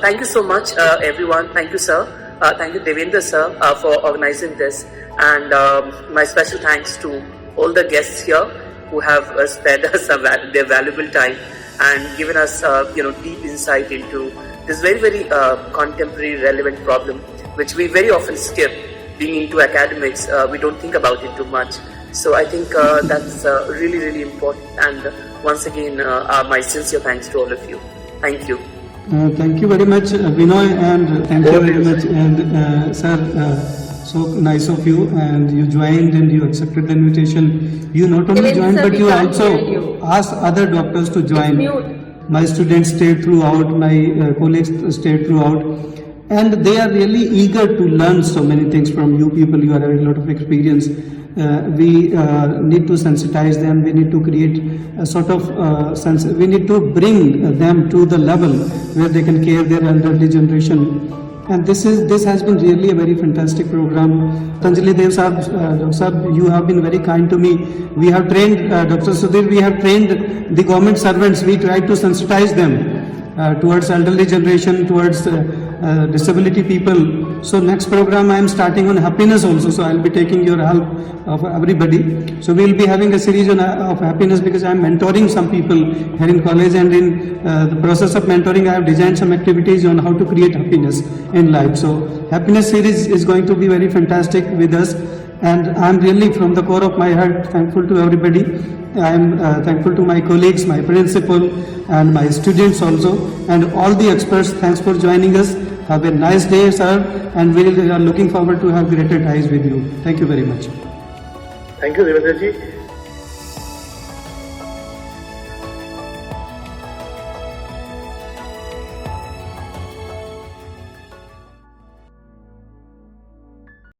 thank you so much everyone. Thank you sir. Thank you Devendra sir for organizing this, and my special thanks to all the guests here who have spared us their valuable time and given us deep insight into this very contemporary relevant problem which we very often skip. Being into academics, we don't think about it too much. So I think that's really important, and once again my sincere thanks to all of you. Thank you. Thank you very much, Binoy, and thank you very much. And sir, so nice of you, and you joined and you accepted the invitation. You not only joined, but you also asked other doctors to join. My students stayed throughout, my colleagues stayed throughout, and they are really eager to learn so many things from you people. You are having a lot of experience. We need to sensitize them. We need to create a sort of sense. We need to bring them to the level where they can care their elderly generation. And this has been really a very fantastic program. Patanjali Dev Sahab, Dr. Sahab, you have been very kind to me. We have trained, Dr. Sudhir, we have trained the government servants. We try to sensitize them towards elderly generation, towards disability people. So next program I am starting on happiness also. So I will be taking your help of everybody. So we will be having a series of happiness, because I am mentoring some people here in college, and in the process of mentoring I have designed some activities on how to create happiness in life. So happiness series is going to be very fantastic with us, and I am really from the core of my heart thankful to everybody. I am thankful to my colleagues, my principal and my students also, and all the experts. Thanks for joining us. Have a nice day, sir, and we are looking forward to have greater ties with you. Thank you very much. Thank you, Devendra ji.